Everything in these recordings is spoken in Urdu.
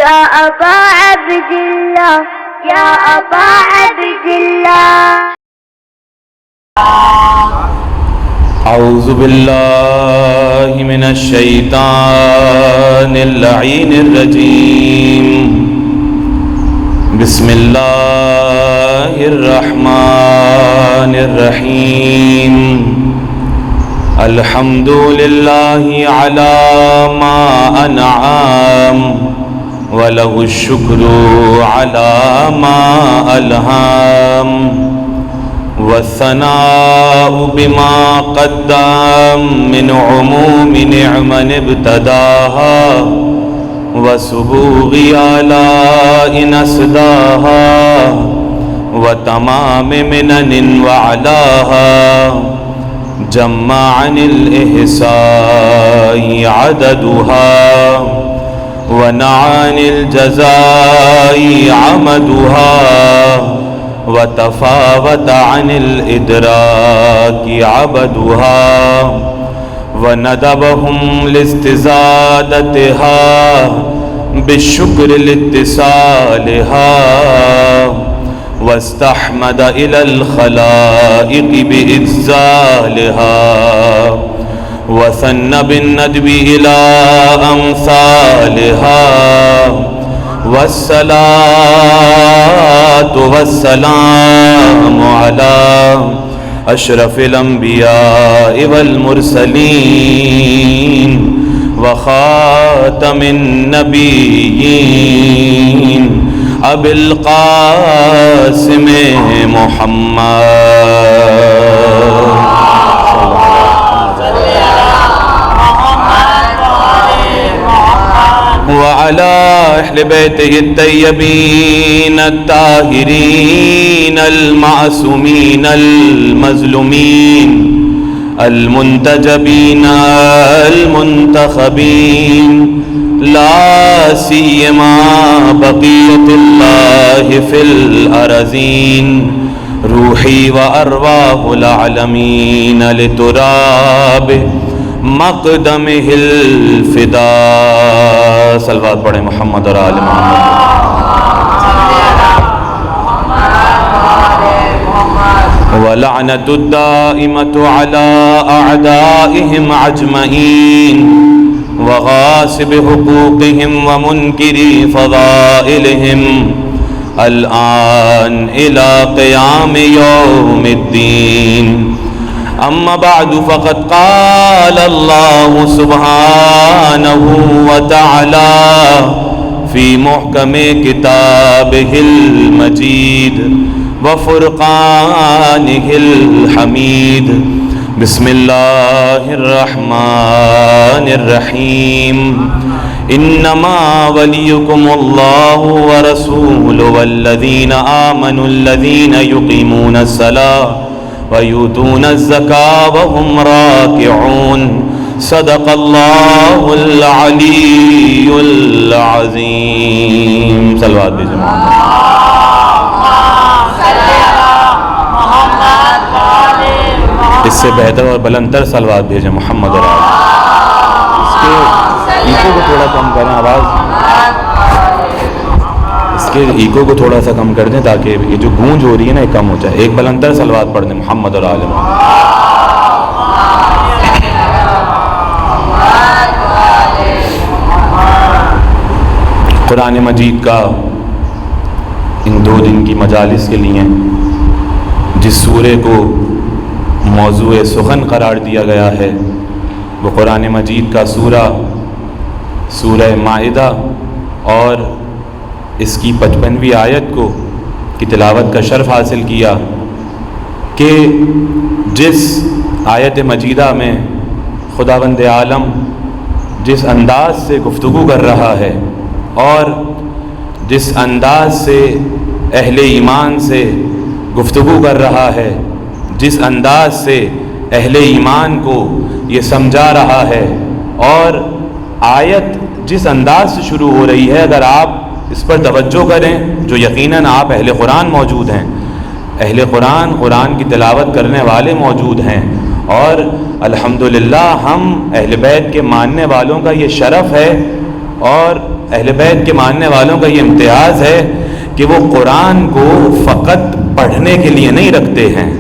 يا أبا عبد الله يا أبا عبد الله. أعوذ بالله من الشيطان اللعين الرجيم. بسم الله الرحمن الرحيم. الحمد لله على ما أنعم وله الشكر على ما ألهم والثناء بما قدم من عموم نعم ابتداها وسبوغ آلاء أسداها وتمام منن وعلاها جمع عن الإحصاء عددها ونعى عن الجزاء عمدها وتفاوت عن الإدراك عبدها وندبهم لاستزادتها بالشكر لاتصالها واستحمد إلى الخلائق بإذلالها وثنى بالندب إلى أمثالها والصلاة والسلام على أشرف الأنبياء والمرسلين وخاتم النبيين أبي القاسم محمد وعلى أهل بيته الطيبين الطاهرين المعصومين المظلومين المنتجبين المنتخبين لا سيما بقية الله في الأرضين روحي وأرواح العالمين لتراب مقدمه الفداء. صلوات پڑھیں محمد اور آل محمد. ولعنة الدائمة على أعدائهم أجمعين وغاصب حقوقهم ومنكري فضائلهم الآن إلى قيام يوم الدين. أما بعد فقد قال الله سبحانه وتعالى في محكم كتابه المجيد وفرقانه الحميد. بسم الله الرحمن الرحيم. إنما وليكم الله ورسوله والذين آمنوا الذين يقيمون الصلاة ويؤتون الزكاة وهم راكعون. صدق الله العلي العظيم. صلوات بجماعة. اس سے بہتر اور بلندر صلوات بھیجیں محمد اور آل. اس کے ایکو کو تھوڑا کم کریں، آواز اس کے ایکو کو تھوڑا سا کم کر دیں تاکہ یہ جو گونج ہو رہی ہے نا یہ کم ہو جائے. ایک بلندر صلوات پڑھ دیں محمد اور آل محمد. قرآن مجید کا ان 2 دن کی مجالس کے لیے جس سورے کو موضوع سخن قرار دیا گیا ہے وہ قرآن مجید کا سورہ مائدہ اور اس کی 55ویں آیت کو کی تلاوت کا شرف حاصل کیا کہ جس آیت مجیدہ میں خداوند عالم جس انداز سے گفتگو کر رہا ہے اور جس انداز سے اہل ایمان سے گفتگو کر رہا ہے، جس انداز سے اہل ایمان کو یہ سمجھا رہا ہے، اور آیت جس انداز سے شروع ہو رہی ہے، اگر آپ اس پر توجہ کریں جو یقیناً آپ اہل قرآن موجود ہیں، اہل قرآن کی تلاوت کرنے والے موجود ہیں، اور الحمدللہ ہم اہل بیت کے ماننے والوں کا یہ شرف ہے اور اہل بیت کے ماننے والوں کا یہ امتیاز ہے کہ وہ قرآن کو فقط پڑھنے کے لیے نہیں رکھتے ہیں.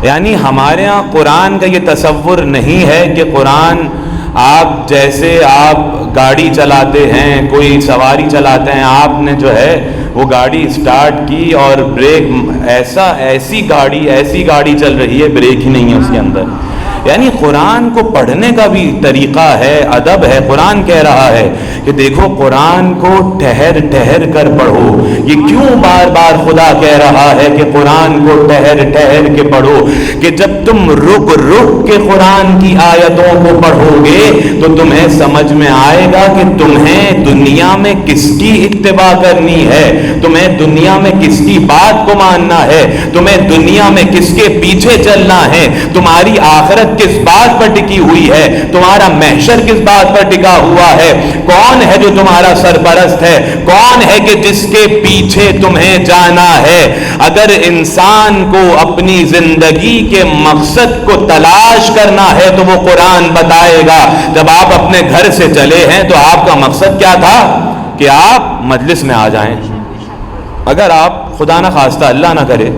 یعنی ہمارے ہاں قرآن کا یہ تصور نہیں ہے کہ قرآن آپ جیسے آپ گاڑی چلاتے ہیں, کوئی سواری چلاتے ہیں, آپ نے جو ہے وہ گاڑی اسٹارٹ کی اور بریک, ایسی گاڑی چل رہی ہے, بریک ہی نہیں ہے اس کے اندر. یعنی قرآن کو پڑھنے کا بھی طریقہ ہے, ادب ہے. قرآن کہہ رہا ہے کہ دیکھو قرآن کو ٹھہر ٹھہر کر پڑھو. یہ کیوں بار بار خدا کہہ رہا ہے کہ قرآن کو ٹھہر ٹھہر کے پڑھو؟ کہ جب تم رک رک کے قرآن کی آیتوں کو پڑھو گے تو تمہیں سمجھ میں آئے گا کہ تمہیں دنیا میں کس کی اتباع کرنی ہے, تمہیں دنیا میں کس کی بات کو ماننا ہے, تمہیں دنیا میں کس کے پیچھے چلنا ہے, تمہاری آخرت کس بات پر ٹکی ہوئی ہے, تمہارا محشر کس بات پر ٹکا ہوا ہے, کون ہے جو تمہارا سرپرست ہے, کون ہے کہ جس کے پیچھے تمہیں جانا ہے. اگر انسان کو اپنی زندگی کے مقصد کو تلاش کرنا ہے تو وہ قرآن بتائے گا. جب آپ اپنے گھر سے چلے ہیں تو آپ کا مقصد کیا تھا؟ کہ آپ مجلس میں آ جائیں. اگر آپ خدا نہ خواستہ اللہ نہ کرے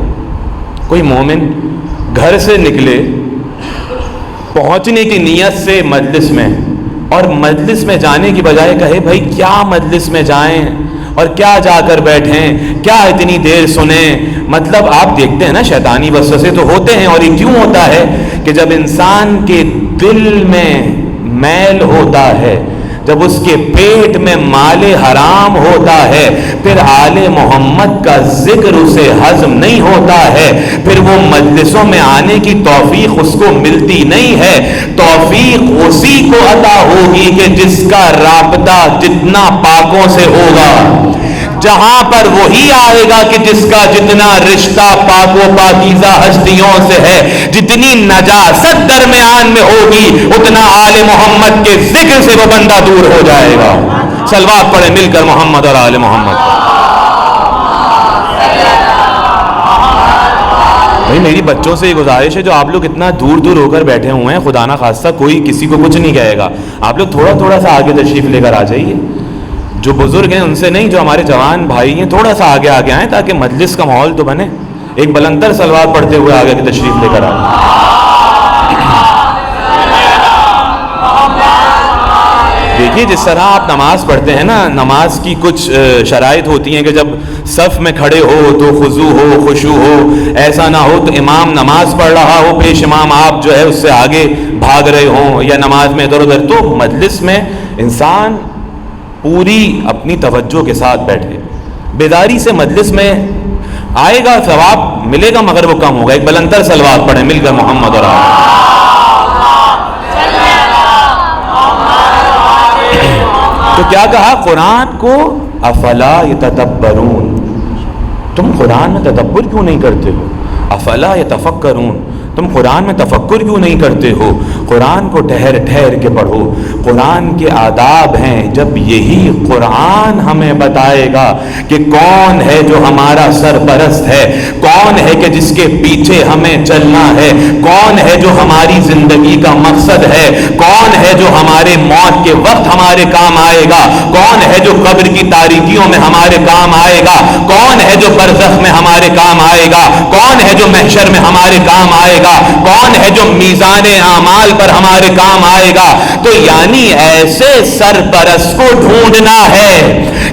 کوئی مومن گھر سے نکلے پہنچنے کی نیت سے مجلس میں, اور مجلس میں جانے کی بجائے کہے بھائی کیا مجلس میں جائیں اور کیا جا کر بیٹھیں, کیا اتنی دیر سنیں. مطلب آپ دیکھتے ہیں نا شیطانی وسوسے تو ہوتے ہیں. اور یہ کیوں ہوتا ہے کہ جب انسان کے دل میں میل ہوتا ہے, جب اس کے پیٹ میں مال حرام ہوتا ہے, پھر آل محمد کا ذکر اسے ہضم نہیں ہوتا ہے, پھر وہ مجلسوں میں آنے کی توفیق اس کو ملتی نہیں ہے. توفیق اسی کو عطا ہوگی کہ جس کا رابطہ جتنا پاکوں سے ہوگا, جہاں پر وہی آئے گا کہ جس کا جتنا رشتہ پاک و پاکیزہ ہستیوں سے ہے, جتنی نجاست درمیان میں ہوگی اتنا آل محمد کے ذکر سے وہ بندہ دور ہو جائے گا. صلوات پڑھیں مل کر محمد اور آل محمد. بھائی میری بچوں سے یہ گزارش ہے, جو آپ لوگ اتنا دور دور ہو کر بیٹھے ہوئے ہیں, خدا نہ خواستہ کوئی کسی کو کچھ نہیں کہے گا, آپ لوگ تھوڑا تھوڑا سا آگے تشریف لے کر آ جائیے. جو بزرگ ہیں ان سے نہیں, جو ہمارے جوان بھائی ہیں تھوڑا سا آگے آگے آئیں تاکہ مجلس کا ماحول تو بنے. ایک بلندر صلوات پڑھتے ہوئے آگے کی تشریف لے کر آئیں. دیکھیے جس طرح آپ نماز پڑھتے ہیں نا, نماز کی کچھ شرائط ہوتی ہیں کہ جب صف میں کھڑے ہو تو خضوع ہو, خشوع ہو, ایسا نہ ہو تو امام نماز پڑھ رہا ہو, پیش امام آپ جو ہے اس سے آگے بھاگ رہے ہوں یا نماز میں ادھر ادھر. تو مجلس میں انسان پوری اپنی توجہ کے ساتھ بیٹھے, بیداری سے مجلس میں آئے گا, ثواب ملے گا مگر وہ کم ہوگا. ایک بلندر صلوات پڑھیں مل کر محمد اور تو کیا کہا قرآن کو, افلا یتدبرون, تم قرآن میں تدبر کیوں نہیں کرتے ہو؟ افلا یتفکرون, تم قرآن میں تفکر کیوں نہیں کرتے ہو؟ قرآن کو ٹھہر ٹھہر کے پڑھو. قرآن کے آداب ہیں, جب یہی قرآن ہمیں بتائے گا کہ کون ہے جو ہمارا سرپرست ہے, کون ہے کہ جس کے پیچھے ہمیں چلنا ہے, کون ہے جو ہماری زندگی کا مقصد ہے, کون ہے جو ہمارے موت کے وقت ہمارے کام آئے گا, کون ہے جو قبر کی تاریکیوں میں ہمارے کام آئے گا, کون ہے جو برزخ میں ہمارے کام آئے گا, کون ہے جو محشر میں ہمارے کام آئے گا, کون ہے جو میزان اعمال پر ہمارے کام آئے گا. تو یعنی ایسے سرپرست کو ڈھونڈنا ہے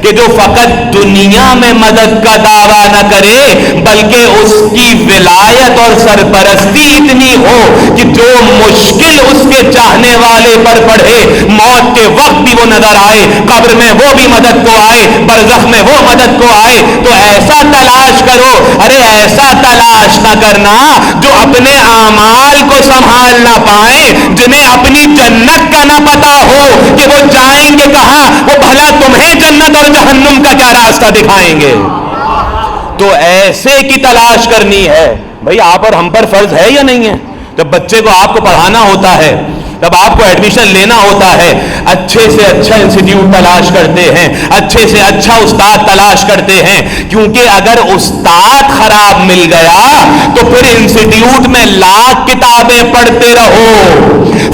کہ جو فقط دنیا میں مدد کا دعویٰ نہ کرے بلکہ اس کی ولایت اور سرپرستی اتنی ہو کہ جو مشکل اس کے چاہنے والے پر پڑے, موت کے وقت بھی وہ نظر آئے, قبر میں وہ بھی مدد کو آئے, برزخ میں وہ مدد کو آئے. تو ایسا تلاش کرو. ارے ایسا تلاش نہ کرنا جو اپنے اعمال کو سنبھال نہ پائیں, جنہیں اپنی جنت کا نہ پتا ہو کہ وہ جائیں گے کہاں, وہ بھلا تمہیں جنت اور جہنم کا کیا راستہ دکھائیں گے. تو ایسے کی تلاش کرنی ہے. بھائی آپ اور ہم پر فرض ہے یا نہیں ہے؟ جب بچے کو آپ کو پڑھانا ہوتا ہے جب آپ کو ایڈمیشن لینا ہوتا ہے اچھے سے اچھا انسٹیٹیوٹ تلاش کرتے ہیں, اچھے سے اچھا استاد تلاش کرتے ہیں, کیونکہ اگر استاد خراب مل گیا تو پھر انسٹیٹیوٹ میں لاکھ کتابیں پڑھتے رہو.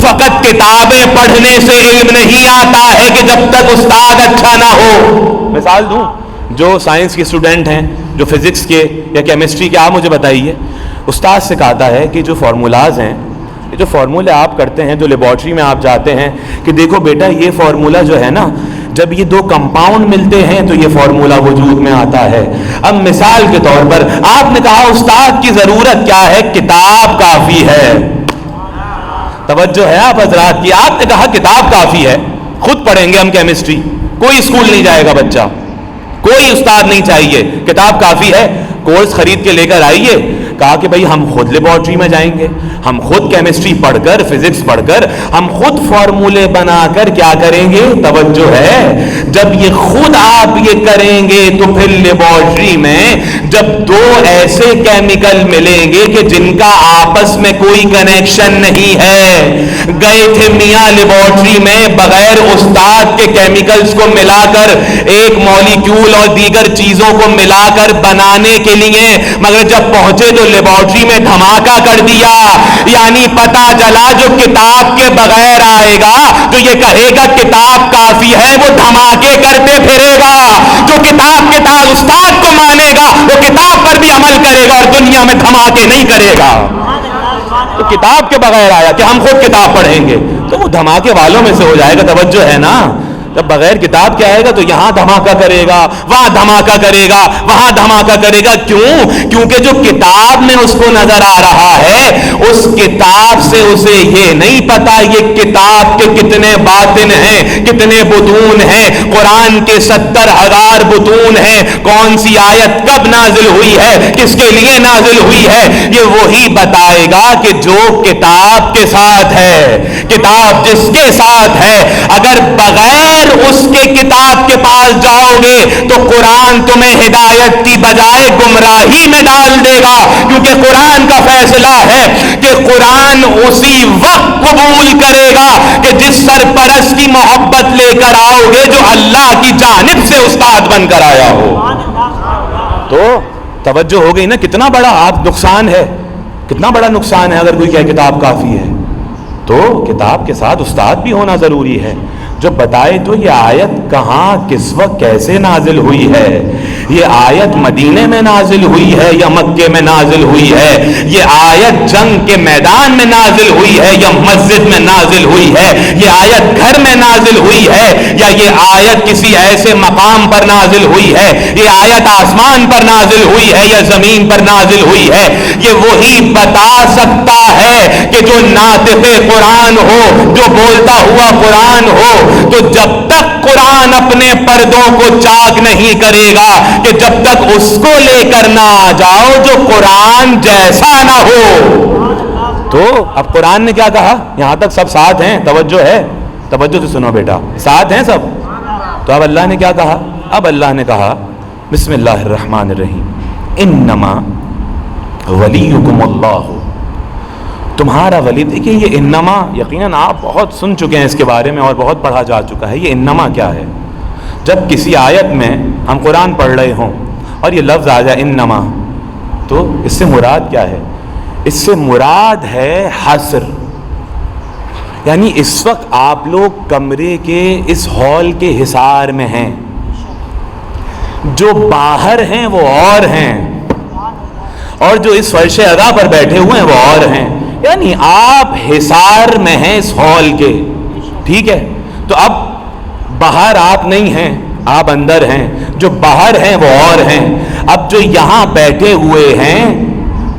فقط کتابیں پڑھنے سے علم نہیں آتا ہے کہ جب تک استاد اچھا نہ ہو. مثال دوں, جو سائنس کے اسٹوڈنٹ ہیں, جو فزکس کے یا کیمسٹری کے, آپ مجھے بتائیے استاد سے کہتا ہے کہ جو فارمولاز ہیں, یہ جو فارمولے آپ کرتے ہیں, جو لیبارٹری میں آپ جاتے ہیں کہ دیکھو بیٹا یہ فارمولا جو ہے نا, جب یہ دو کمپاؤنڈ ملتے ہیں تو یہ فارمولا وجود میں آتا ہے. اب مثال کے طور پر آپ نے کہا استاد کی ضرورت کیا ہے, کتاب کافی ہے. توجہ ہے آپ حضرات کی, آپ نے کہا کتاب کافی ہے, خود پڑھیں گے ہم کیمسٹری, کوئی اسکول نہیں جائے گا بچہ, کوئی استاد نہیں چاہیے, کتاب کافی ہے, کورس خرید کے لے کر آئیے. کہا کہ بھائی ہم خود لیبارٹری میں جائیں گے, ہم خود کیمسٹری پڑھ کر, فزکس پڑھ کر, ہم خود فارمولے بنا کر کیا کریں گے. توجہ ہے, جب یہ خود آپ یہ کریں گے تو پھر لیبارٹری میں جب دو ایسے کیمیکل ملیں گے کہ جن کا آپس میں کوئی کنیکشن نہیں ہے, گئے تھے میاں لیبارٹری میں بغیر استاد کے کیمیکلز کو ملا کر ایک مالیکیول اور دیگر چیزوں کو ملا کر بنانے کے لیے, مگر جب پہنچے تو لیبارٹری میں دھماکہ کر دیا. یعنی پتا چلا جو کتاب کے بغیر آئے گا جو یہ کہے گا کتاب کافی ہے, وہ دھماکے کرتے پھرے گا. جو کتاب کے تحت استاد کو مانے گا وہ کتاب پر بھی عمل کرے گا اور دنیا میں دھماکے نہیں کرے گا. تو کتاب کے بغیر آیا کہ ہم خود کتاب پڑھیں گے تو وہ دھماکے والوں میں سے ہو جائے گا. توجہ ہے نا, جب بغیر کتاب کے آئے گا تو یہاں دھماکہ کرے گا, وہاں دھماکہ کرے گا, وہاں دھماکہ کرے گا. کیوں؟ کیونکہ جو کتاب میں اس کو نظر آ رہا ہے اس کتاب سے اسے یہ نہیں پتا یہ کتاب کے کتنے باطن ہیں, کتنے بطون ہیں. قرآن کے 70,000 بطون ہیں. کون سی آیت کب نازل ہوئی ہے, کس کے لیے نازل ہوئی ہے, یہ وہی بتائے گا کہ جو کتاب کے ساتھ ہے. کتاب جس کے ساتھ ہے, اگر بغیر اس کے کتاب کے پاس جاؤ گے تو قرآن تمہیں ہدایت کی بجائے گمراہی میں ڈال دے گا. کیونکہ قرآن کا فیصلہ ہے کہ قرآن اسی وقت قبول کرے گا کہ جس سرپرست کی محبت لے کر آؤ گے جو اللہ کی جانب سے استاد بن کر آیا ہو. تو توجہ ہو گئی نا, کتنا بڑا آپ نقصان ہے, کتنا بڑا نقصان ہے اگر کوئی کہے کتاب کافی ہے. تو کتاب کے ساتھ استاد بھی ہونا ضروری ہے جو بتائے تو یہ آیت کہاں, کس وقت, کیسے نازل ہوئی ہے. یہ آیت مدینے میں نازل ہوئی ہے یا مکے میں نازل ہوئی ہے. یہ آیت جنگ کے میدان میں نازل ہوئی ہے یا مسجد میں نازل ہوئی ہے. یہ آیت گھر میں نازل ہوئی ہے یا یہ آیت کسی ایسے مقام پر نازل ہوئی ہے. یہ آیت آسمان پر نازل ہوئی ہے یا زمین پر نازل ہوئی ہے. یہ وہی بتا سکتا ہے کہ جو ناطق قرآن ہو, جو بولتا ہوا قرآن ہو, تو جب تک قرآن اپنے پردوں کو چاک نہیں کرے گا کہ جب تک اس کو لے کر نہ آ جاؤ جو قرآن جیسا نہ ہو. تو اب قرآن نے کیا کہا, یہاں تک سب ساتھ ہیں, توجہ ہے, توجہ سے سنو بیٹا, ساتھ ہیں سب. تو اب اللہ نے کیا کہا, اب اللہ نے کہا بسم اللہ الرحمن الرحیم, انما ولیکم اللہ, تمہارا ولی. دیکھیے یہ انما یقیناً آپ بہت سن چکے ہیں اس کے بارے میں اور بہت پڑھا جا چکا ہے. یہ انما کیا ہے, جب کسی آیت میں ہم قرآن پڑھ رہے ہوں اور یہ لفظ آ جائے انما, تو اس سے مراد کیا ہے, اس سے مراد ہے حصر. یعنی اس وقت آپ لوگ کمرے کے اس ہال کے حصار میں ہیں, جو باہر ہیں وہ اور ہیں, اور جو اس فرش ادا پر بیٹھے ہوئے ہیں وہ اور ہیں. یعنی آپ حصار میں ہیں اس ہال کے, ٹھیک ہے. تو اب باہر آپ نہیں ہیں, آپ اندر ہیں, جو باہر ہیں وہ اور ہیں. اب جو یہاں بیٹھے ہوئے ہیں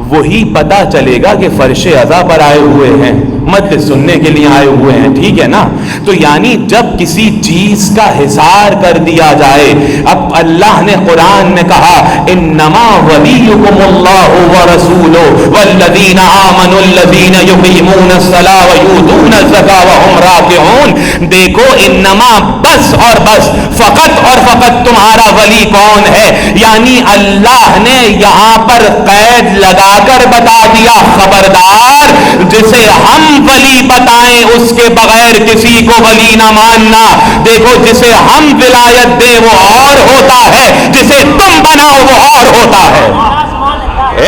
وہی پتہ چلے گا کہ فرش عزا پر آئے ہوئے ہیں, مجلس سننے کے لیے آئے ہوئے ہیں, ٹھیک ہے نا. تو یعنی جب کسی چیز کا حصار کر دیا جائے, اب اللہ نے قرآن میں کہا انما ولیکم اللہ ورسولہ والذین آمنوا الذین یقیمون الصلاۃ ویؤتون الزکاۃ وہم راکعون. دیکھو انما بس اور بس, فقط اور فقط تمہارا ولی کون ہے, یعنی اللہ نے یہاں پر قید لگا کر بتا دیا, خبردار جسے ہم ہم ولی بتائیں اس کے بغیر کسی کو ولی نہ ماننا. دیکھو جسے ہم ولایت دیں وہ اور ہوتا ہے, جسے تم بناؤ وہ اور ہوتا ہے.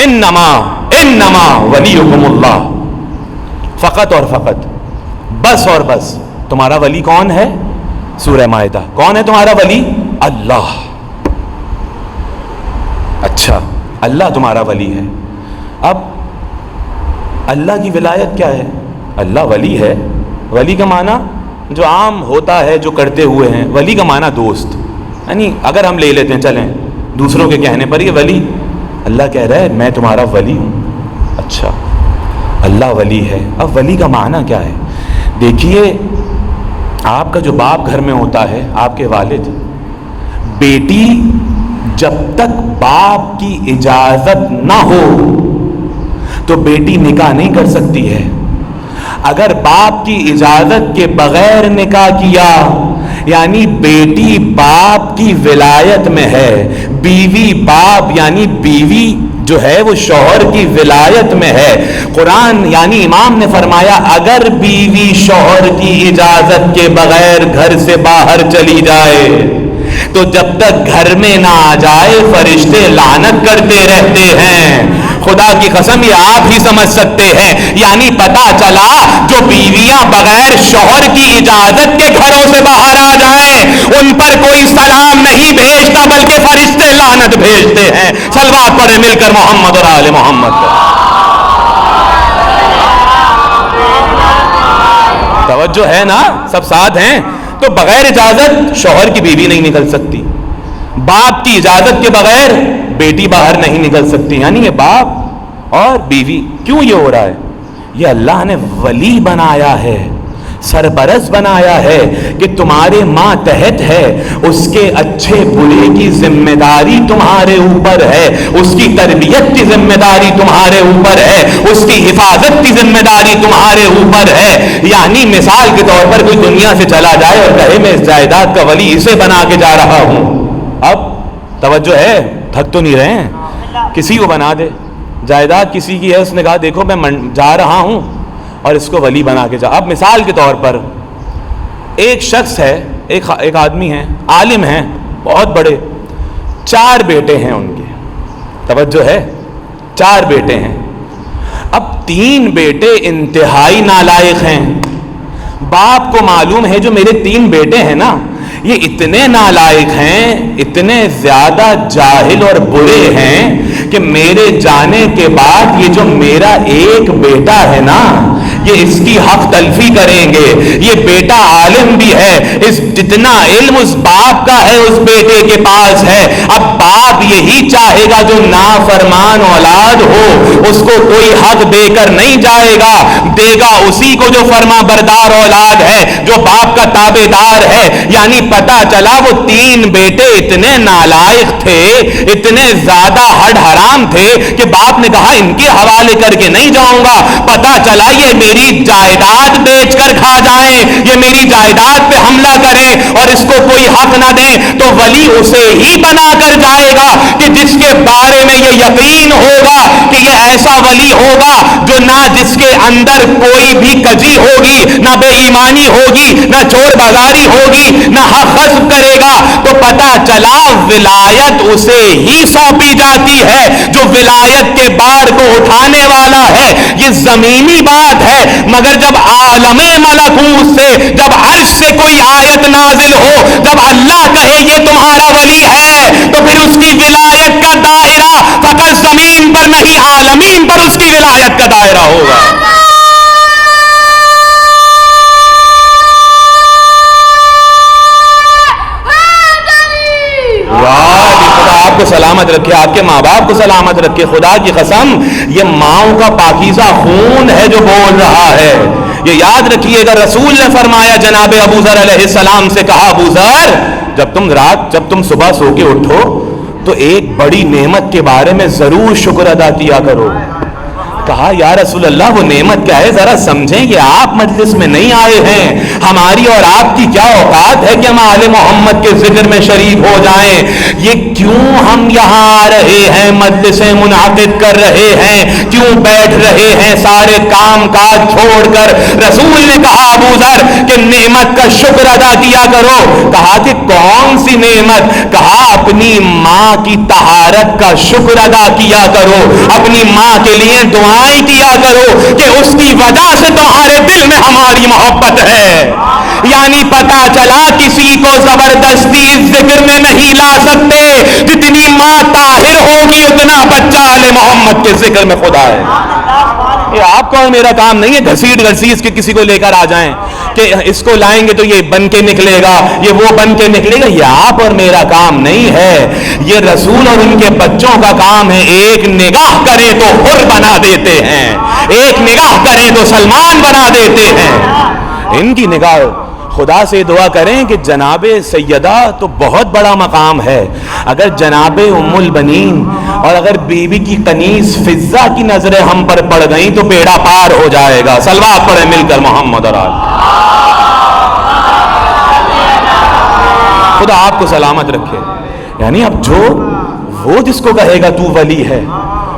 انما ولیکم اللہ, فقط اور فقط, بس اور بس. تمہارا ولی کون ہے؟ سورہ مائدہ. کون ہے تمہارا ولی؟ اللہ. اچھا, اللہ تمہارا ولی ہے. اب اللہ کی ولایت کیا ہے؟ اللہ ولی ہے. ولی کا معنی جو عام ہوتا ہے, جو کرتے ہوئے ہیں. ولی کا معنی دوست, یعنی اگر ہم لے لیتے ہیں, چلیں دوسروں کے کہنے پر, یہ ولی. اللہ کہہ رہا ہے میں تمہارا ولی ہوں. اچھا, اللہ ولی ہے. اب ولی کا معنی کیا ہے؟ دیکھیے, آپ کا جو باپ گھر میں ہوتا ہے, آپ کے والد, بیٹی جب تک باپ کی اجازت نہ ہو تو بیٹی نکاح نہیں کر سکتی ہے. اگر باپ کی اجازت کے بغیر نکاح کیا یعنی بیٹی باپ کی ولایت میں ہے, بیوی باپ یعنی بیوی جو ہے وہ شوہر کی ولایت میں ہے. قرآن یعنی امام نے فرمایا اگر بیوی شوہر کی اجازت کے بغیر گھر سے باہر چلی جائے تو جب تک گھر میں نہ آ جائے فرشتے لعنت کرتے رہتے ہیں. خدا کی قسم یہ آپ ہی سمجھ سکتے ہیں. یعنی پتا چلا جو بیویاں بغیر شوہر کی اجازت کے گھروں سے باہر آ جائیں ان پر کوئی سلام نہیں بھیجتا بلکہ فرشتے لعنت بھیجتے ہیں. صلوات پڑھیں مل کر محمد اور آل محمد. توجہ ہے نا, سب ساتھ ہیں. تو بغیر اجازت شوہر کی بیوی نہیں نکل سکتی, باپ کی اجازت کے بغیر بیٹی باہر نہیں نکل سکتی. یعنی یہ باپ اور بیوی. کیوں یہ ہو رہا ہے؟ یہ اللہ نے ولی بنایا ہے, سرپرست بنایا ہے کہ تمہارے ماتحت ہے, اس کے اچھے برے کی ذمہ داری تمہارے اوپر ہے, اس کی تربیت کی ذمہ داری تمہارے اوپر ہے, اس کی حفاظت کی ذمہ داری تمہارے اوپر ہے. یعنی مثال کے طور پر کوئی دنیا سے چلا جائے اور کہے میں اس جائیداد کا ولی اسے بنا کے جا رہا ہوں. اب توجہ ہے, تھک تو نہیں رہے ہیں, کسی کو بنا دے, جائیداد کسی کی ہے, اس نے کہا دیکھو میں جا رہا ہوں اور اس کو ولی بنا کے جا. اب مثال کے طور پر ایک شخص ہے, ایک آدمی ہے, عالم ہیں, بہت بڑے, 4 بیٹے ہیں ان کے. توجہ ہے, 4 بیٹے ہیں. اب 3 بیٹے انتہائی نالائق ہیں. باپ کو معلوم ہے جو میرے 3 بیٹے ہیں نا یہ اتنے نالائق ہیں, اتنے زیادہ جاہل اور برے ہیں کہ میرے جانے کے بعد یہ جو میرا ایک بیٹا ہے نا یہ اس کی حق تلفی کریں گے. یہ بیٹا عالم بھی ہے, اس جتنا علم اس باپ کا ہے اس بیٹے کے پاس ہے. اب باپ یہی چاہے گا جو نافرمان اولاد ہو اس کو کوئی حق دے کر نہیں جائے گا, دے گا اسی کو جو فرما بردار اولاد ہے, جو باپ کا تابع دار ہے. یعنی پتا چلا وہ 3 بیٹے اتنے نالائق تھے, اتنے زیادہ ہڈ حرام تھے کہ باپ نے کہا ان کے حوالے کر کے نہیں جاؤں گا. پتا چلا یہ میری جائیداد بیچ کر کھا جائیں, یہ میری جائیداد پہ حملہ کریں اور اس کو کوئی حق نہ دیں, تو ولی اسے ہی بنا کر جائے گا کہ جس کے بارے میں یہ یقین ہوگا کہ یہ ایسا ولی ہوگا جو نہ جس کے اندر کوئی بھی کجی ہوگی, نہ بے ایمانی ہوگی, نہ چور بازاری ہوگی, نہ حق غصب کرے گا. تو پتا چلا ولایت اسے ہی سونپی جاتی ہے جو ولایت کے بار کو اٹھانے والا ہے. یہ زمینی بات ہے, مگر جب عالم ملکوت سے, جب عرش سے کوئی آیت نازل ہو, جب اللہ کہے یہ تمہارا ولی ہے تو پھر اس کی ولایت کا دائرہ فقط زمین پر نہیں عالمین پر اس کی ولایت کا دائرہ ہوگا. آپ کو سلامت رکھے, آپ کے ماں باپ کو سلامت رکھے. خدا کی قسم یہ ماؤں کا پاکیزہ خون ہے جو بول رہا ہے. یہ یاد رکھیے گا, رسول نے فرمایا جناب ابو ذر علیہ السلام سے کہا, ابو ذر جب تم صبح سو کے اٹھو تو ایک بڑی نعمت کے بارے میں ضرور شکر ادا کیا کرو. کہا یا رسول اللہ وہ نعمت کیا ہے؟ ذرا سمجھیں کہ آپ مجلس میں نہیں آئے ہیں، ہماری اور آپ کی کیا اوقات ہے کہ ہم آل محمد کے ذکر میں شریک ہو جائیں؟ یہ کیوں ہم یہاں آ رہے ہیں، مجلسیں منعقد کر رہے ہیں، کیوں بیٹھ رہے ہیں سارے کام کاج چھوڑ کر؟ رسول نے کہا ابو ذر کہ نعمت کا شکر ادا کیا کرو۔ کہا کہ کون سی نعمت؟ کہا اپنی ماں کی طہارت کا شکر ادا کیا کرو، اپنی ماں کے لیے دعائیں کیا کرو کہ اس کی وجہ سے تمہارے دل میں ہماری محبت ہے۔ یعنی پتا چلا کسی کو زبردستی اس ذکر میں نہیں لا سکتے، جتنی ماں طاہر ہوگی اتنا بچہ آل محمد کے ذکر میں خدا ہے۔ یہ آپ کا اور میرا کام نہیں ہے گھسیٹ گھسیس کے کسی کو لے کر آ جائیں کہ اس کو لائیں گے تو یہ بن کے نکلے گا، یہ وہ بن کے نکلے گا۔ یہ آپ اور میرا کام نہیں ہے، یہ رسول اور ان کے بچوں کا کام ہے۔ ایک نگاہ کریں تو حر بنا دیتے ہیں، ایک نگاہ کریں تو سلمان بنا دیتے ہیں۔ ان کی نگاہ خدا سے دعا کریں کہ جناب سیدہ تو بہت بڑا مقام ہے، اگر جناب ام البنین اور اگر بی بی کی کنیز فضہ کی نظریں ہم پر پڑ گئیں تو بیڑا پار ہو جائے گا۔ صلوات پڑھیں مل کر محمد اور آل۔ خدا آپ کو سلامت رکھے۔ یعنی اب جو وہ جس کو کہے گا تو ولی ہے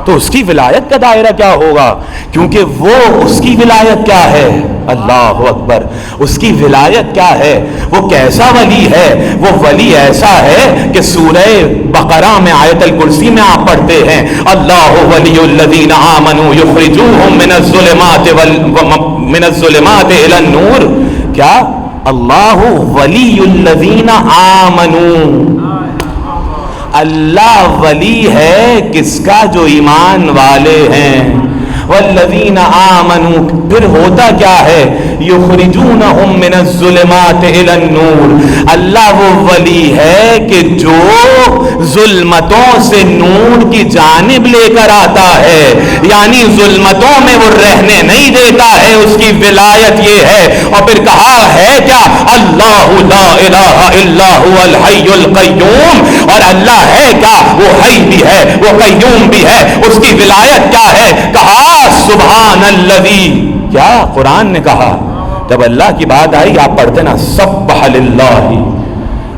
تو اس کی ولایت کا دائرہ کیا ہوگا؟ کیونکہ وہ اس کی ولایت کیا ہے؟ اللہ اکبر، اس کی ولایت کیا ہے؟ وہ کیسا ولی ہے؟ وہ ولی ایسا ہے کہ سورہ بقرہ میں آیت الکرسی میں آپ پڑھتے ہیں اللہ ولی الذین آمنوا یخرجوہم من الظلمات الی النور۔ کیا؟ اللہ ولی الذین آمنوا، اللہ ولی ہے کس کا؟ جو ایمان والے ہیں۔ والذین آمنوا، پھر ہوتا کیا ہے؟ یخرجونہم من الظلمات الی النور، اللہ وہ ولی ہے کہ جو ظلمتوں سے نور کی جانب لے کر آتا ہے، یعنی ظلمتوں میں وہ رہنے نہیں دیتا ہے، اس کی ولایت یہ ہے۔ اور پھر کہا ہے کیا؟ اللہ لا الہ الا هو الحی القیوم، اور اللہ ہے کیا؟ وہ حی بھی ہے، وہ قیوم بھی ہے، اس کی ولایت کیا ہے؟ کہا سبحان الذی، کیا قرآن نے کہا جب اللہ کی بات آئی آپ پڑھتے نا سبح للہ،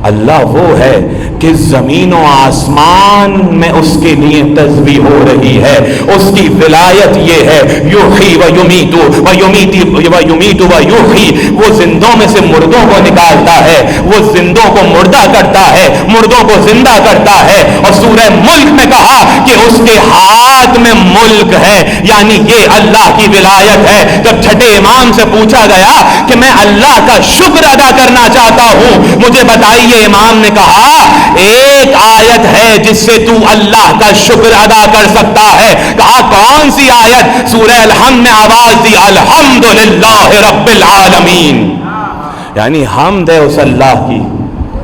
اللہ وہ ہے کہ زمین و آسمان میں اس کے لیے تسبیح ہو رہی ہے، اس کی ولایت یہ ہے یحیی و یمیت و یمیت و یحیی، وہ زندوں میں سے مردوں کو نکالتا ہے، وہ زندوں کو مردہ کرتا ہے، مردوں کو زندہ کرتا ہے۔ اور سورہ ملک میں کہا کہ اس کے ہاتھ میں ملک ہے، یعنی یہ اللہ کی ولایت ہے۔ جب چھٹے امام سے پوچھا گیا کہ میں اللہ کا شکر ادا کرنا چاہتا ہوں، مجھے بتائیے، امام نے کہا ایک آیت ہے جس سے تو اللہ کا شکر ادا کر سکتا ہے۔ کہا کون سی آیت؟ سورہ الحمد میں آواز دی الحمدللہ رب العالمین، یعنی حمد ہے اس اللہ کی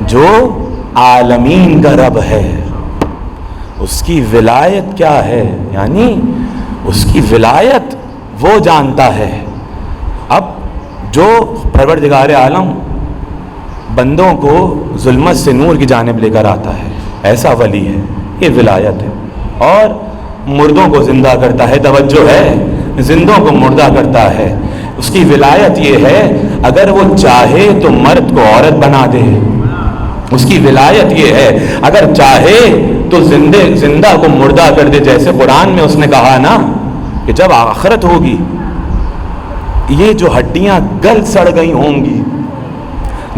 جو عالمین کا رب ہے۔ اس کی ولایت کیا ہے؟ یعنی اس کی ولایت وہ جانتا ہے۔ اب جو پروردگار عالم بندوں کو ظلمت سے نور کی جانب لے کر آتا ہے، ایسا ولی ہے، یہ ولایت ہے۔ اور مردوں کو زندہ کرتا ہے، توجہ ہے، زندوں کو مردہ کرتا ہے، اس کی ولایت یہ ہے اگر وہ چاہے تو مرد کو عورت بنا دے، اس کی ولایت یہ ہے اگر چاہے تو زندہ کو مردہ کر دے۔ جیسے قرآن میں اس نے کہا نا کہ جب آخرت ہوگی یہ جو ہڈیاں گل سڑ گئی ہوں گی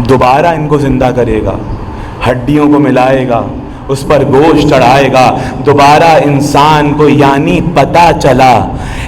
دوبارہ ان کو زندہ کرے گا، ہڈیوں کو ملائے گا، اس پر گوشت چڑھائے گا، دوبارہ انسان کو، یعنی پتہ چلا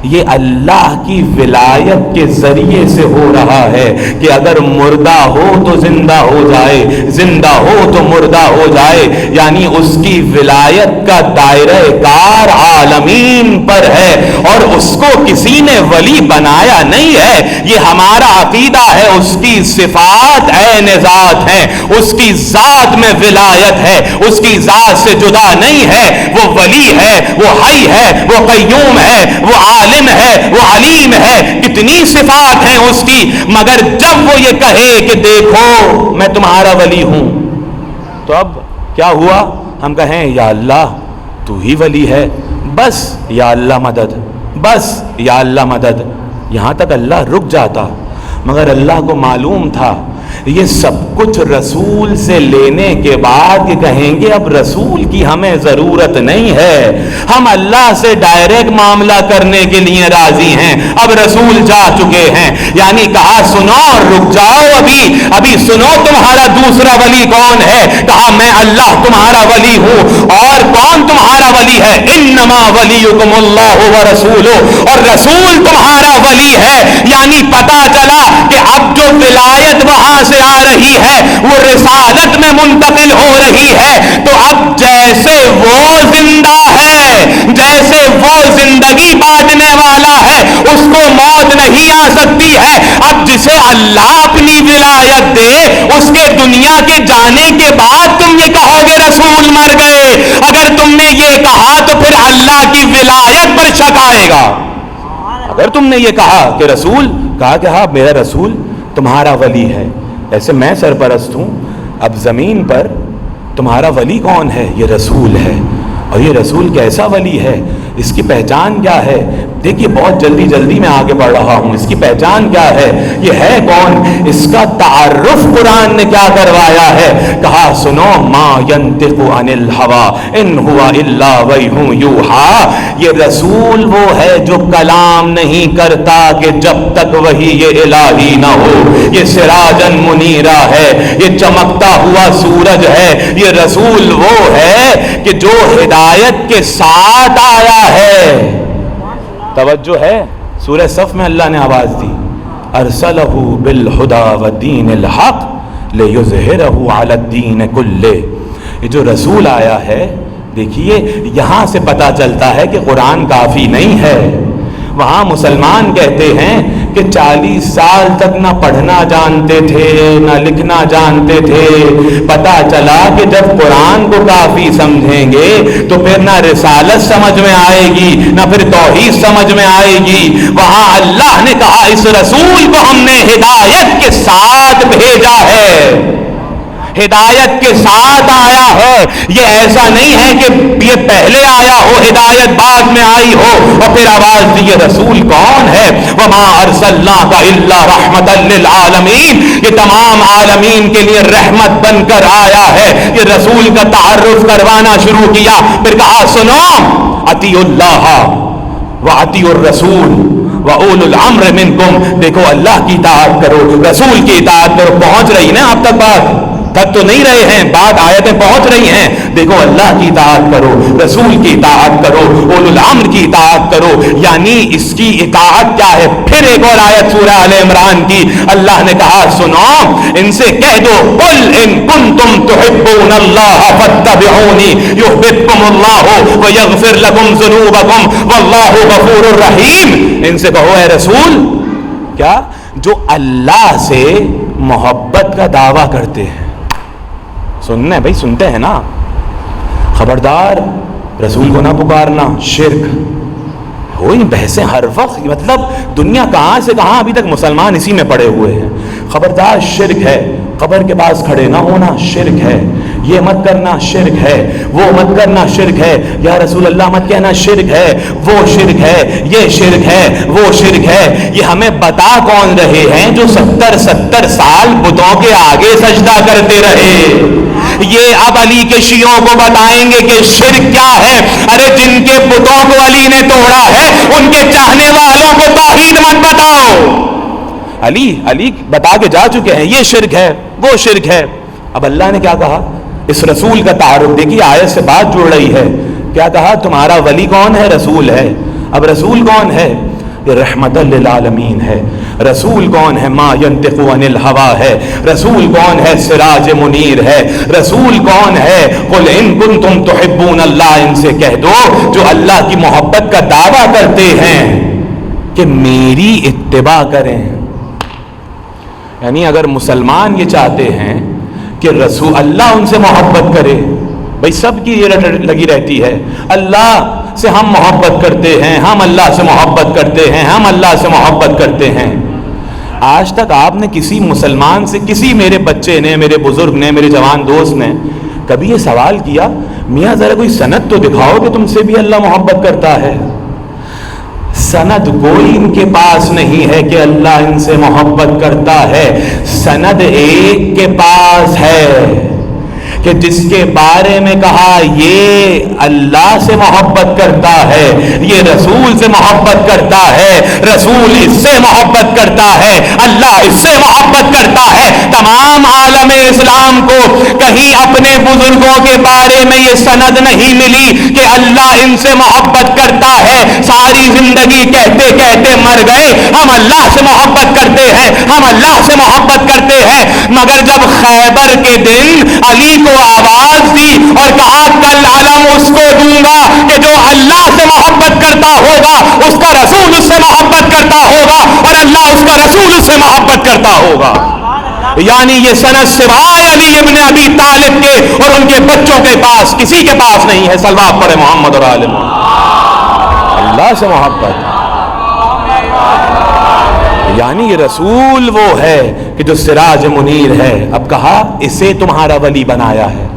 یہ اللہ کی ولایت کے ذریعے سے ہو رہا ہے کہ اگر مردہ ہو تو زندہ ہو جائے، زندہ ہو تو مردہ ہو جائے، یعنی اس کی ولایت کا دائرہ کار عالمین پر ہے اور اس کو کسی نے ولی بنایا نہیں ہے۔ یہ ہمارا عقیدہ ہے، اس کی صفات عین ذات ہیں، اس کی ذات میں ولایت ہے، اس کی ذات سے جدا نہیں ہے، وہ ولی ہے، وہ حی ہے، وہ قیوم ہے، وہ عالم ہے، وہ علیم ہے، کتنی صفات ہیں اس کی۔ مگر جب وہ یہ کہے کہ دیکھو میں تمہارا ولی ہوں تو اب کیا ہوا؟ ہم کہیں یا اللہ تو ہی ولی ہے، بس یا اللہ مدد، بس یا اللہ مدد، یہاں تک اللہ رک جاتا، مگر اللہ کو معلوم تھا یہ سب کچھ رسول سے لینے کے بعد یہ کہیں گے اب رسول کی ہمیں ضرورت نہیں ہے، ہم اللہ سے ڈائریکٹ معاملہ کرنے کے لیے راضی ہیں، اب رسول جا چکے ہیں۔ یعنی کہا سنو رک جاؤ، ابھی سنو تمہارا دوسرا ولی کون ہے؟ کہا میں اللہ تمہارا ولی ہوں۔ اور کون تمہارا ولی ہے؟ انما ولیکم اللہ ورسولہ، اور رسول تمہارا ولی ہے۔ یعنی پتا چلا کہ اب جو ولایت وہاں سے آ رہی ہے وہ رسالت میں منتقل ہو رہی ہے، تو اب جیسے وہ زندہ ہے، جیسے وہ زندگی بانٹنے والا ہے، اس کو موت نہیں آ سکتی ہے۔ اب جسے اللہ اپنی ولایت دے اس کے دنیا کے جانے کے بعد تم یہ کہو گے رسول مر گئے، اگر تم نے یہ کہا تو پھر اللہ کی ولایت پر شک آئے گا۔ اگر تم نے یہ کہا کہ رسول، کہا کہ ہاں میرا رسول تمہارا ولی ہے، ایسے میں سرپرست ہوں، اب زمین پر تمہارا ولی کون ہے؟ یہ رسول ہے۔ اور یہ رسول کیسا ولی ہے؟ اس کی پہچان کیا ہے؟ دیکھیے بہت جلدی میں آگے بڑھ رہا ہوں، اس کی پہچان کیا ہے؟ یہ ہے کون؟ اس کا تعارف قرآن نے کیا کروایا ہے؟ کہا سنو ما ینطق عن الہوی ان ہوا الا وحی یوحی، یہ رسول وہ ہے جو کلام نہیں کرتا کہ جب تک وحی یہ الہی نہ ہو، یہ سراجن منیرہ ہے، یہ چمکتا ہوا سورج ہے، یہ رسول وہ ہے کہ جو ہدایت کے ساتھ آیا ہے۔ توجہ ہے، سورہ صف میں اللہ نے آواز دی ارسلہ بالہدی ودین الحق لیظہرہ علی الدین کلہ۔ یہ جو رسول آیا ہے، دیکھیے یہاں سے پتہ چلتا ہے کہ قرآن کافی نہیں ہے۔ وہاں مسلمان کہتے ہیں کہ 40 سال تک نہ پڑھنا جانتے تھے نہ لکھنا جانتے تھے، پتہ چلا کہ جب قرآن کو کافی سمجھیں گے تو پھر نہ رسالت سمجھ میں آئے گی نہ پھر توحید سمجھ میں آئے گی۔ وہاں اللہ نے کہا اس رسول کو ہم نے ہدایت کے ساتھ بھیجا ہے، ہدایت کے ساتھ آیا ہے۔ یہ ایسا نہیں ہے کہ یہ پہلے آیا ہو ہدایت بعد میں آئی ہو اور پھر آواز دی۔ یہ رسول کون ہے؟ وما ارسلناک الا رحمتا للعالمین، یہ تمام عالمین کے لیے رحمت بن کر آیا ہے۔ یہ رسول کا تعارف کروانا شروع کیا، پھر کہا سنو اطیعوا اللہ واطیعوا الرسول وَأُولُو الْأَمْرِ مِنْكُمْ، دیکھو اللہ کی اطاعت کرو، رسول کی اطاعت کرو۔ پہنچ رہی نا آپ تک بات؟ تک تو نہیں رہے ہیں، بات آیتیں پہنچ رہی ہیں۔ دیکھو اللہ کی اطاعت کرو، رسول کی اطاعت کرو، اولو الامر کی اطاعت کرو۔ یعنی اس کی اطاعت کیا ہے؟ پھر ایک اور آیت سورہ آل عمران کی، اللہ نے کہا سنو ان سے کہہ دو قل ان کنتم تحبون اللہ فاتبعونی یحببکم اللہ ویغفر لکم ذنوبکم واللہ غفور الرحیم۔ ان سے کہو اے رسول کیا جو اللہ سے محبت کا دعویٰ کرتے ہیں، سننے بھائی سنتے ہیں نا، خبردار رسول کو نہ پکارنا، شرک ہوئی بحثیں ہر وقت، مطلب دنیا کہاں سے کہاں ابھی تک مسلمان اسی میں پڑے ہوئے ہیں۔ خبردار شرک ہے، قبر کے پاس کھڑے نہ ہونا شرک ہے، یہ مت کرنا شرک ہے، وہ مت کرنا شرک ہے، یا رسول اللہ مت کہنا شرک ہے، وہ شرک ہے، یہ شرک ہے، وہ شرک ہے۔ یہ ہمیں بتا کون رہے ہیں جو 70 سال بتوں کے آگے سجدہ کرتے رہے؟ یہ اب علی کے شیعوں کو بتائیں گے کہ شرک کیا ہے۔ ارے جن کے بتوں کو علی نے توڑا ہے ان کے چاہنے والوں کو توحید مت بتاؤ۔ علی بتا کے جا چکے ہیں یہ شرک ہے، وہ شرک ہے۔ اب اللہ نے کیا کہا؟ اس رسول کا تعارف دیکھیے، آیت سے بات جڑ رہی ہے۔ کیا کہا؟ تمہارا ولی کون ہے؟ رسول ہے۔ اب رسول کون ہے؟ یہ رحمت للعالمین ہے۔ رسول کون ہے؟ ما ینطق عن الہوی ہے۔ رسول کون ہے؟ سراج منیر ہے۔ رسول کون ہے؟ قل ان کنتم تحبون اللہ، ان سے کہہ دو جو اللہ کی محبت کا دعویٰ کرتے ہیں کہ میری اتباع کریں۔ یعنی اگر مسلمان یہ چاہتے ہیں کہ رسول اللہ ان سے محبت کرے، بھائی سب کی یہ لگی رہتی ہے اللہ سے ہم محبت کرتے ہیں، ہم اللہ سے محبت کرتے ہیں، ہم اللہ سے محبت کرتے ہیں۔ آج تک آپ نے کسی مسلمان سے، کسی میرے بچے نے، میرے بزرگ نے، میرے جوان دوست نے کبھی یہ سوال کیا میاں ذرا کوئی سند تو دکھاؤ کہ تم سے بھی اللہ محبت کرتا ہے؟ سند کوئی ان کے پاس نہیں ہے کہ اللہ ان سے محبت کرتا ہے. سند ایک کے پاس ہے کہ جس کے بارے میں کہا یہ اللہ سے محبت کرتا ہے, یہ رسول سے محبت کرتا ہے, رسول اس سے محبت کرتا ہے, اللہ اس سے محبت کرتا ہے. تمام عالم اسلام کو کہیں اپنے بزرگوں کے بارے میں یہ سند نہیں ملی کہ اللہ ان سے محبت کرتا ہے. ساری زندگی کہتے کہتے مر گئے ہم اللہ سے محبت کرتے ہیں, ہم اللہ سے محبت کرتے ہیں. مگر جب خیبر کے دن علی کو آواز دی اور کہا کل علم اس کو دوں گا کہ جو اللہ سے محبت کرتا ہوگا اس کا رسول اس سے محبت کرتا ہوگا اور اللہ اس کا رسول اس سے محبت کرتا ہوگا. یعنی یہ سند سوائے علی ابن ابی طالب کے اور ان کے بچوں کے پاس کسی کے پاس نہیں ہے. صلوات پڑھے محمد اور آل محمد. اللہ سے محبت یعنی یہ رسول وہ ہے کہ جو سراج منیر ہے. اب کہا اسے تمہارا ولی بنایا ہے.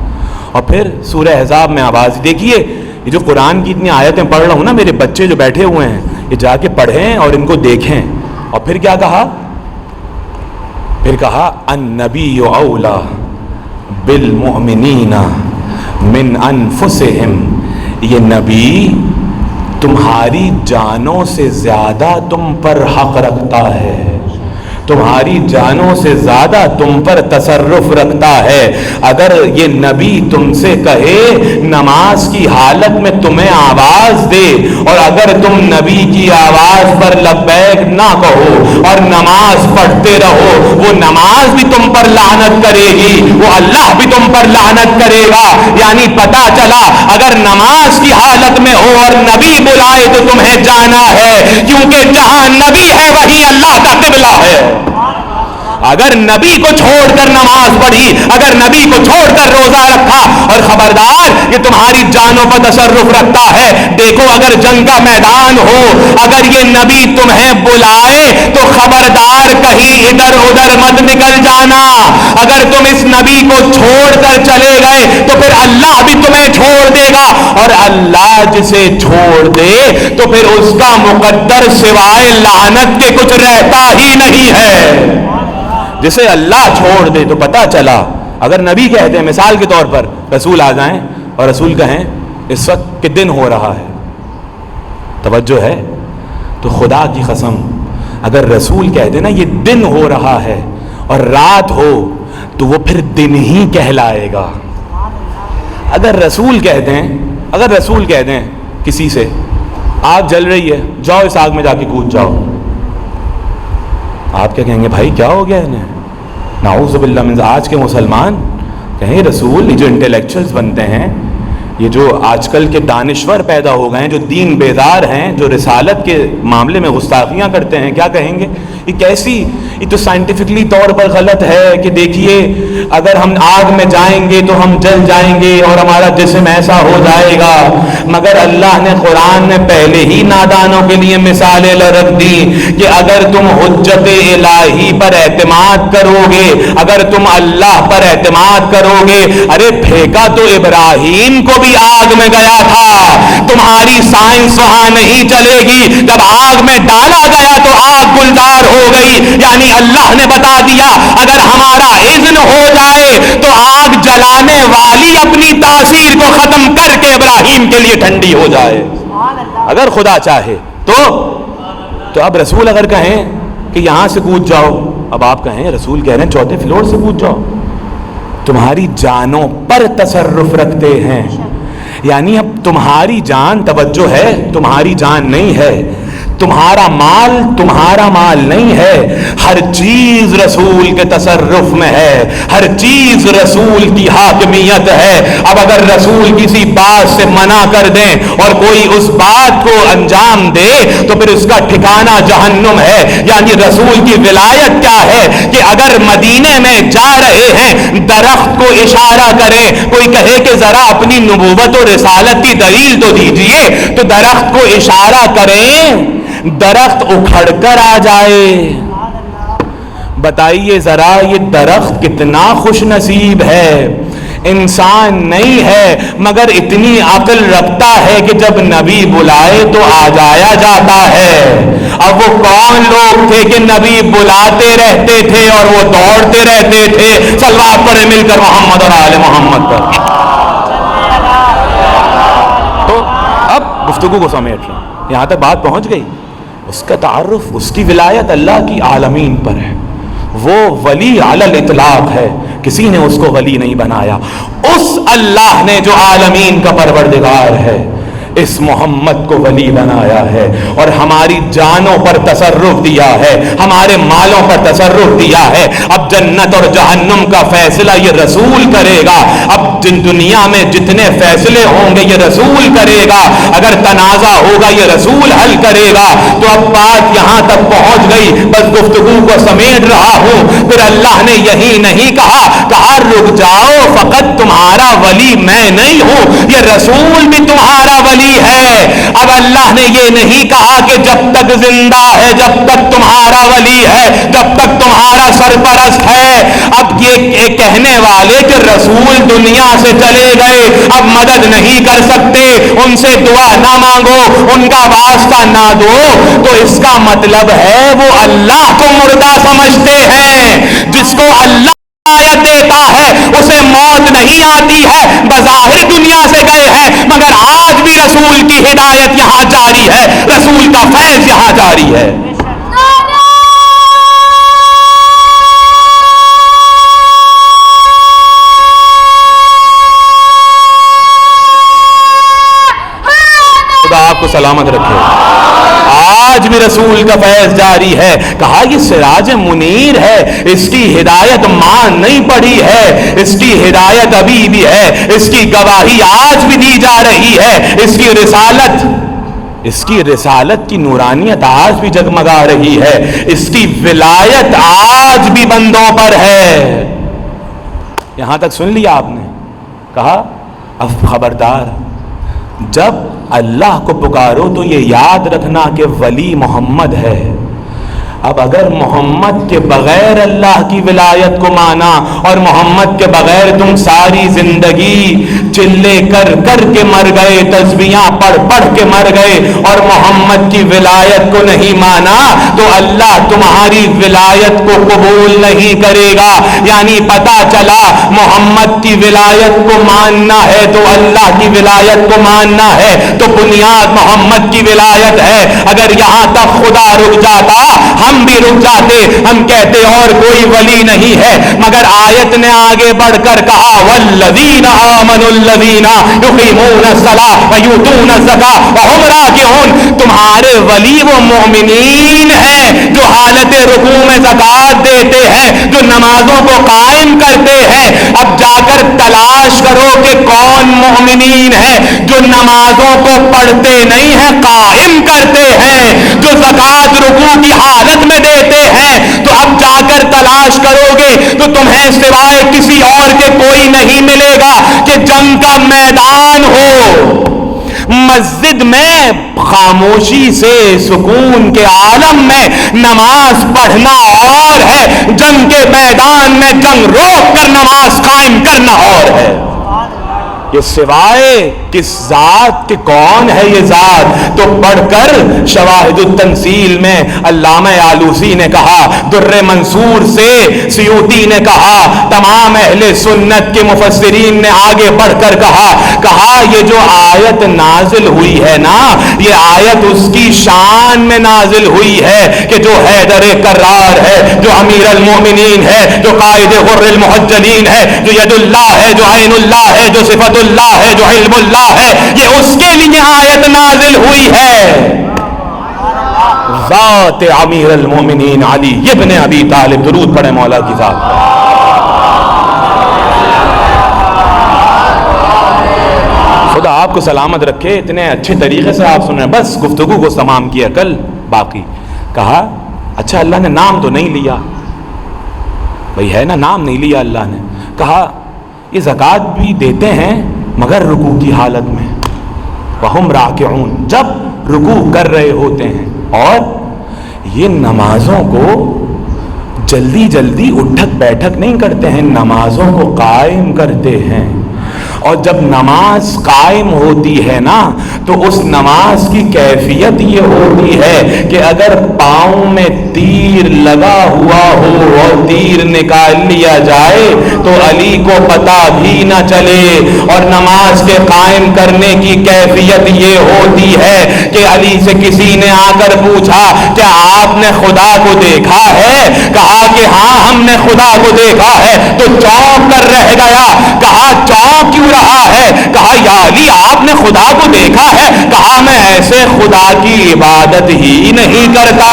اور پھر سورہ احزاب میں آواز دیکھیے, یہ جو قرآن کی اتنی آیتیں پڑھ رہا ہوں نا, میرے بچے جو بیٹھے ہوئے ہیں یہ جا کے پڑھیں اور ان کو دیکھیں. اور پھر کیا کہا, پھر کہا النبی اولا بالمؤمنین من انفسہم, یہ نبی تمہاری جانوں سے زیادہ تم پر حق رکھتا ہے, تمہاری جانوں سے زیادہ تم پر تصرف رکھتا ہے. اگر یہ نبی تم سے کہے نماز کی حالت میں تمہیں آواز دے اور اگر تم نبی کی آواز پر لبیک نہ کہو اور نماز پڑھتے رہو, وہ نماز بھی تم پر لعنت کرے گی, وہ اللہ بھی تم پر لعنت کرے گا. یعنی پتہ چلا اگر نماز کی حالت میں ہو اور نبی بلائے تو تمہیں جانا ہے, کیونکہ جہاں نبی ہے وہیں اللہ کا قبلہ ہے. اگر نبی کو چھوڑ کر نماز پڑھی, اگر نبی کو چھوڑ کر روزہ رکھا, اور خبردار یہ تمہاری جانوں پر تصرف رکھتا ہے. دیکھو اگر جنگ کا میدان ہو, اگر یہ نبی تمہیں بلائے تو خبردار کہیں ادھر ادھر مت نکل جانا. اگر تم اس نبی کو چھوڑ کر چلے گئے تو پھر اللہ بھی تمہیں چھوڑ دے گا, اور اللہ جسے چھوڑ دے تو پھر اس کا مقدر سوائے لعنت کے کچھ رہتا ہی نہیں ہے. جسے اللہ چھوڑ دے تو پتہ چلا, اگر نبی کہتے ہیں مثال کے طور پر رسول آ جائیں اور رسول کہیں اس وقت کہ دن ہو رہا ہے, توجہ ہے, تو خدا کی قسم اگر رسول کہتے نا یہ دن ہو رہا ہے اور رات ہو تو وہ پھر دن ہی کہلائے گا. اگر رسول کہتے ہیں, اگر رسول کہتے ہیں کسی سے آگ جل رہی ہے, جاؤ اس آگ میں جا کے کود جاؤ, آپ کیا کہیں گے بھائی کیا ہو گیا انہیں؟ نعوذ باللہ من. آج کے مسلمان کہیں رسول, یہ جو انٹلیکچوئلز بنتے ہیں, یہ جو آج کل کے دانشور پیدا ہو گئے ہیں, جو دین بیدار ہیں, جو رسالت کے معاملے میں گستاخیاں کرتے ہیں, کیا کہیں گے یہ کیسی, یہ تو سائنٹیفکلی طور پر غلط ہے کہ دیکھیے اگر ہم آگ میں جائیں گے تو ہم جل جائیں گے اور ہمارا جسم ایسا ہو جائے گا. مگر اللہ نے قرآن میں پہلے ہی نادانوں کے لیے مثالیں رکھ دی کہ اگر تم حجت الہی پر اعتماد کرو گے, اگر تم اللہ پر اعتماد کرو گے, ارے پھینکا تو ابراہیم کو بھی آگ میں گیا تھا, تمہاری سائنس وہاں نہیں چلے گی. جب آگ میں ڈالا گیا تو آگ گلزار ہو گئی. یعنی اللہ نے بتا دیا اگر ہمارا اذن ہو جائے تو آگ جلانے والی اپنی تاثیر کو ختم کر کے ابراہیم کے لیے ٹھنڈی ہو جائے, اگر خدا چاہے تو اب رسول اگر کہیں کہ یہاں سے کود جاؤ, اب آپ کہیں رسول کہہ رہے ہیں چوتھے فلور سے کود جاؤ, تمہاری جانوں پر تصرف رکھتے ہیں. یعنی اب تمہاری جان, توجہ ہے, تمہاری جان نہیں ہے, تمہارا مال نہیں ہے, ہر چیز رسول کے تصرف میں ہے, ہر چیز رسول کی حاکمیت ہے. اب اگر رسول کسی بات سے منع کر دیں اور کوئی اس بات کو انجام دے تو پھر اس کا ٹھکانہ جہنم ہے. یعنی رسول کی ولایت کیا ہے کہ اگر مدینے میں جا رہے ہیں درخت کو اشارہ کریں, کوئی کہے کہ ذرا اپنی نبوت و رسالت کی دلیل تو دیجئے, تو درخت کو اشارہ کریں, درخت اکھڑ کر آ جائے. بتائیے ذرا یہ درخت کتنا خوش نصیب ہے انسان نہیں ہے مگر اتنی عقل رکھتا ہے کہ جب نبی بلائے تو آ جایا جاتا ہے۔ اب وہ کون لوگ تھے کہ نبی بلاتے رہتے تھے اور وہ دوڑتے رہتے تھے؟ صلوات پڑھیں مل کر محمد اور آل محمد پر۔ تو اب گفتگو کو سمیٹ رہا ہوں، یہاں تک بات پہنچ گئی۔ اس کا تعارف، اس کی ولایت اللہ کی عالمین پر ہے، وہ ولی علی الاطلاق ہے، کسی نے اس کو ولی نہیں بنایا۔ اس اللہ نے جو عالمین کا پروردگار ہے اس محمد کو ولی بنایا ہے اور ہماری جانوں پر تصرف دیا ہے، ہمارے مالوں پر تصرف دیا ہے۔ اب جنت اور جہنم کا فیصلہ یہ رسول کرے گا، اب جن دنیا میں جتنے فیصلے ہوں گے یہ رسول کرے گا، اگر تنازع ہوگا یہ رسول حل کرے گا۔ تو اب بات یہاں تک پہنچ گئی، بس گفتگو کو سمیٹ رہا ہوں۔ پھر اللہ نے یہی نہیں کہا رک جاؤ، فقط تمہارا ولی میں نہیں ہوں، یہ رسول بھی تمہارا ولی ہے۔ اب اللہ نے یہ نہیں کہا کہ جب تک زندہ ہے، جب تک تمہارا ولی ہے، جب تک تمہارا سرپرست ہے۔ اب یہ کہنے والے کہ رسول دنیا سے چلے گئے، اب مدد نہیں کر سکتے، ان سے دعا نہ مانگو، ان کا واسطہ نہ دو، تو اس کا مطلب ہے وہ اللہ کو مردہ سمجھتے ہیں۔ جس کو اللہ ہدایت دیتا ہے اسے موت نہیں آتی ہے، بظاہر دنیا سے گئے ہیں مگر آج بھی رسول کی ہدایت یہاں جاری ہے، رسول کا فیض یہاں جاری ہے۔ خدا آپ کو سلامت رکھے، آج بھی رسول کا فیض جاری ہے۔ کہا یہ سراج منیر ہے، اس کی ہدایت مان نہیں پڑی ہے، اس کی ہدایت ابھی بھی ہے، اس کی گواہی آج بھی دی جا رہی ہے، اس کی رسالت کی نورانیت آج بھی جگمگا رہی ہے، اس کی ولایت آج بھی بندوں پر ہے۔ یہاں تک سن لیا آپ نے؟ کہا اب خبردار، جب اللہ کو پکارو تو یہ یاد رکھنا کہ ولی محمد ہے۔ اب اگر محمد کے بغیر اللہ کی ولایت کو مانا اور محمد کے بغیر تم ساری زندگی چلے کر کر کے مر گئے، تسبیحاں پڑھ پڑھ کے مر گئے اور محمد کی ولایت کو نہیں مانا، تو اللہ تمہاری ولایت کو قبول نہیں کرے گا۔ یعنی پتہ چلا محمد کی ولایت کو ماننا ہے تو اللہ کی ولایت کو ماننا ہے، تو بنیاد محمد کی ولایت ہے۔ اگر یہاں تک خدا رک جاتا ہم بھی رک جاتے، ہم کہتے اور کوئی ولی نہیں ہے، مگر آیت نے آگے بڑھ کر کہا والذین آمنوا الذین یقیمون الصلاۃ ویؤتون الزکاۃ وہم راکعون۔ تمہارے ولی وہ مومنین ہیں جو حالت رکوع میں زکوٰۃ دیتے ہیں، جو نمازوں کو قائم کرتے ہیں۔ اب جا کر تلاش کرو کہ کون مومنین ہے جو نمازوں کو پڑھتے نہیں ہیں، قائم کرتے ہیں، جو زکوٰۃ رکوع کی حالت میں دیتے ہیں۔ تو اب جا کر تلاش کرو گے تو تمہیں سوائے کسی اور کے کوئی نہیں ملے گا کہ جنگ کا میدان ہو، مسجد میں خاموشی سے سکون کے عالم میں نماز پڑھنا اور ہے، جنگ کے میدان میں جنگ روک کر نماز قائم کرنا اور ہے۔ یہ سوائے کس ذات کے کون ہے یہ ذات؟ تو پڑھ کر شواہد التنزیل میں علامہ آلوسی نے کہا، در منصور سے سیوطی نے کہا، تمام اہل سنت کے مفسرین نے آگے بڑھ کر کہا یہ جو آیت نازل ہوئی ہے نا، یہ آیت اس کی شان میں نازل ہوئی ہے کہ جو حیدر کرار ہے، جو امیر المومنین ہے، جو قائد غر المحجلین ہے، جو ید اللہ ہے، جو عین اللہ ہے، جو صفت اللہ ہے، جو علم اللہ ہے، یہ اس کے لیے آیت نازل ہوئی ہے۔ ذات امیر المومنین علی ابن ابی طالب، درود پڑھے مولا کی ذات۔ خدا آپ کو سلامت رکھے، اتنے اچھے طریقے سے آپ سن رہے ہیں، بس گفتگو کو تمام کیا کل باقی۔ کہا اچھا اللہ نے نام تو نہیں لیا، بھئی ہے نا، نام نہیں لیا اللہ نے۔ کہا یہ زکوٰۃ بھی دیتے ہیں مگر رکوع کی حالت میں، وہم راکعون، جب رکوع کر رہے ہوتے ہیں، اور یہ نمازوں کو جلدی جلدی اٹھک بیٹھک نہیں کرتے ہیں، نمازوں کو قائم کرتے ہیں. اور جب نماز قائم ہوتی ہے نا تو اس نماز کی کیفیت یہ ہوتی ہے کہ اگر پاؤں میں تیر لگا ہوا ہو اور تیر نکال لیا جائے تو علی کو پتہ بھی نہ چلے. اور نماز کے قائم کرنے کی کیفیت یہ ہوتی ہے کہ علی سے کسی نے آ کر پوچھا کیا آپ نے خدا کو دیکھا ہے؟ کہا کہ ہاں ہم نے خدا کو دیکھا ہے. تو چونک کر رہ گیا. کہا چونک کیوں رہا ہے؟ کہا یا علی آپ نے خدا کو دیکھا ہے؟ کہا میں ایسے خدا کی عبادت ہی نہیں کرتا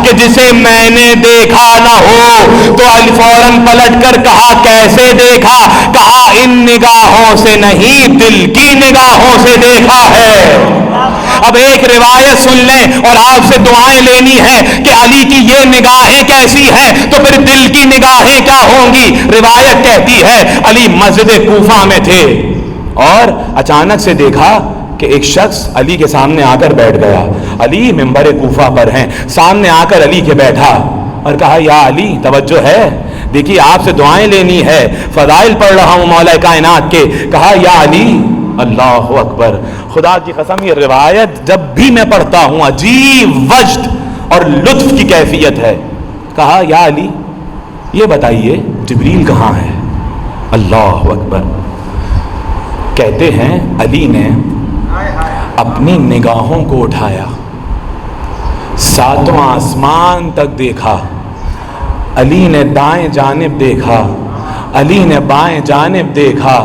کہ جسے میں نے دیکھا نہ ہو. تو علی فوراً پلٹ کر کہا کیسے دیکھا؟ کہا ان نگاہوں سے نہیں دل کی نگاہوں سے دیکھا ہے. اب ایک روایت سن لیں اور آپ سے دعائیں لینی ہے کہ علی کی یہ نگاہیں کیسی ہیں تو پھر دل کی نگاہیں کیا ہوں گی. روایت کہتی ہے علی مسجد کوفہ میں تھے اور اچانک سے دیکھا کہ ایک شخص علی کے سامنے آ کر بیٹھ گیا. علی منبر کوفہ پر ہیں، سامنے آ کر علی کے بیٹھا اور کہا یا علی توجہ ہے، دیکھیے آپ سے دعائیں لینی ہے، فضائل پڑھ رہا ہوں مولا کائنات کے. کہا یا علی. اللہ اکبر، خدا کی قسم یہ روایت جب بھی میں پڑھتا ہوں عجیب وجد اور لطف کی کیفیت ہے. کہا یا علی یہ بتائیے جبریل کہاں ہے؟ اللہ اکبر. کہتے ہیں علی نے اپنی نگاہوں کو اٹھایا، ساتواں آسمان تک دیکھا. علی نے دائیں جانب دیکھا، علی نے بائیں جانب دیکھا،